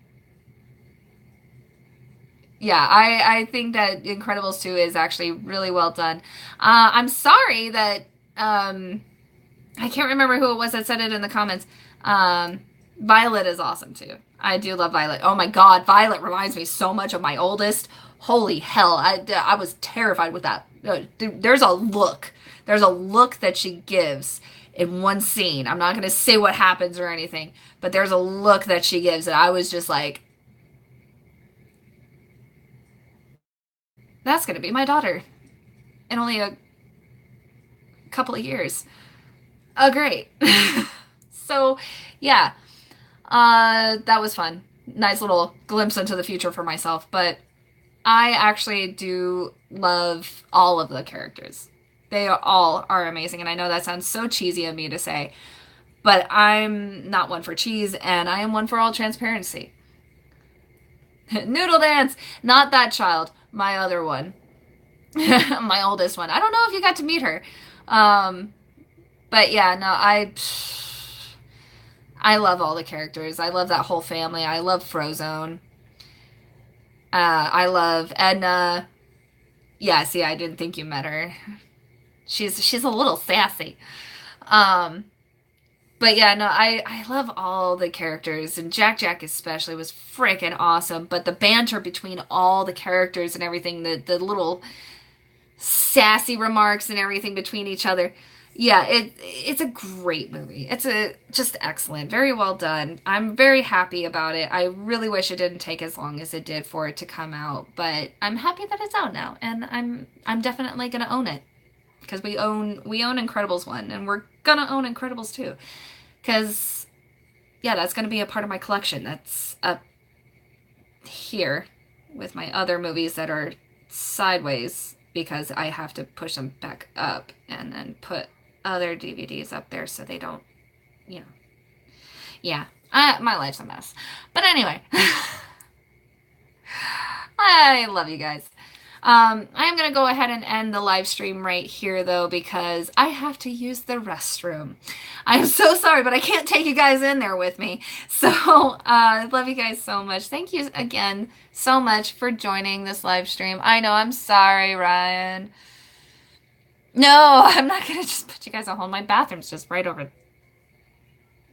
yeah, I think that Incredibles 2 is actually really well done. I'm sorry that, I can't remember who it was that said it in the comments. Violet is awesome too. I do love Violet. Oh my god, Violet reminds me so much of my oldest. Holy hell, I was terrified with that. There's a look. There's a look that she gives in one scene. I'm not going to say what happens or anything, but there's a look that she gives and I was just like, that's going to be my daughter in only a couple of years. Oh, great. So, yeah, that was fun. Nice little glimpse into the future for myself, but I actually do love all of the characters. They all are amazing, and I know that sounds so cheesy of me to say, but I'm not one for cheese, and I am one for all transparency. Noodle dance! Not that child, my other one. My oldest one. I don't know if you got to meet her. Um, but yeah, no, I love all the characters. I love that whole family. I love Frozone. I love Edna. Yeah, see, I didn't think you met her. She's a little sassy. Um, but yeah, no, I love all the characters, and Jack especially was freaking awesome. But the banter between all the characters and everything, the little sassy remarks and everything between each other. Yeah, it's a great movie. It's a just excellent, very well done. I'm very happy about it. I really wish it didn't take as long as it did for it to come out, but I'm happy that it's out now, and I'm definitely gonna own it because we own Incredibles 1, and we're gonna own Incredibles 2 because yeah, that's gonna be a part of my collection. That's up here with my other movies that are sideways because I have to push them back up and then put other DVDs up there so they don't, you know. Yeah, my life's a mess. But anyway, I love you guys. I'm going to go ahead and end the live stream right here, though, because I have to use the restroom. I'm so sorry, but I can't take you guys in there with me. So, I love you guys so much. Thank you again so much for joining this live stream. I know, I'm sorry, Ryan. No, I'm not going to just put you guys on hold. My bathroom's just right over.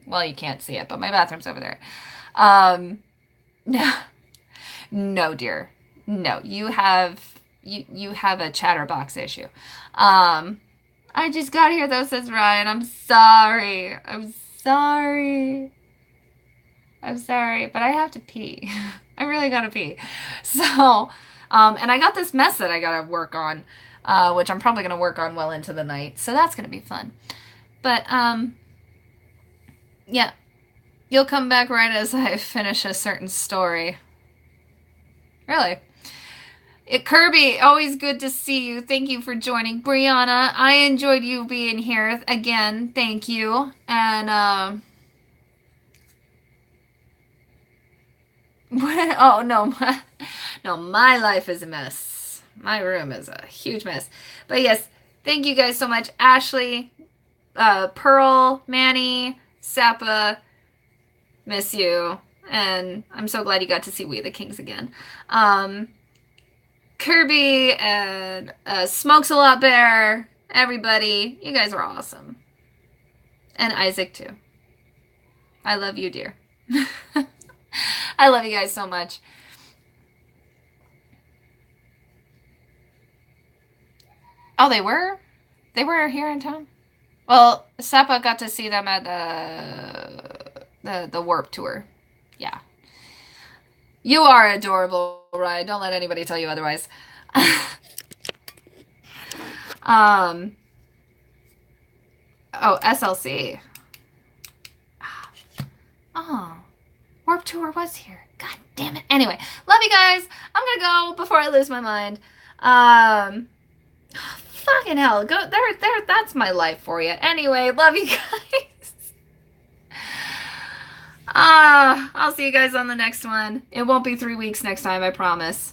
Well, you can't see it, but my bathroom's over there. No, no, dear. No, you have a chatterbox issue. I just got here though, says Ryan. I'm sorry. I'm sorry. I'm sorry, but I have to pee. I really gotta pee. So, and I got this mess that I gotta work on, which I'm probably gonna work on well into the night. So that's gonna be fun. But, yeah, you'll come back right as I finish a certain story. Really? Kirby, always good to see you. Thank you for joining. Brianna, I enjoyed you being here again. Thank you. And what? Oh no, no, my life is a mess. My room is a huge mess. But yes, thank you guys so much, Ashley, Pearl, Manny, Sappa. Miss you, and I'm so glad you got to see We the Kings again. Kirby and Smokes a Lot Bear, everybody, you guys are awesome. And Isaac too. I love you, dear. I love you guys so much. Oh, they were? They were here in town? Well, Seppa got to see them at the Warp Tour. Yeah. You are adorable, Ryan. Don't let anybody tell you otherwise. um oh, SLC. Oh, Warp Tour was here. God damn it. Anyway, love you guys. I'm gonna go before I lose my mind. Fucking hell. Go there, that's my life for you. Anyway, love you guys. I'll see you guys on the next one. It won't be 3 weeks next time, I promise.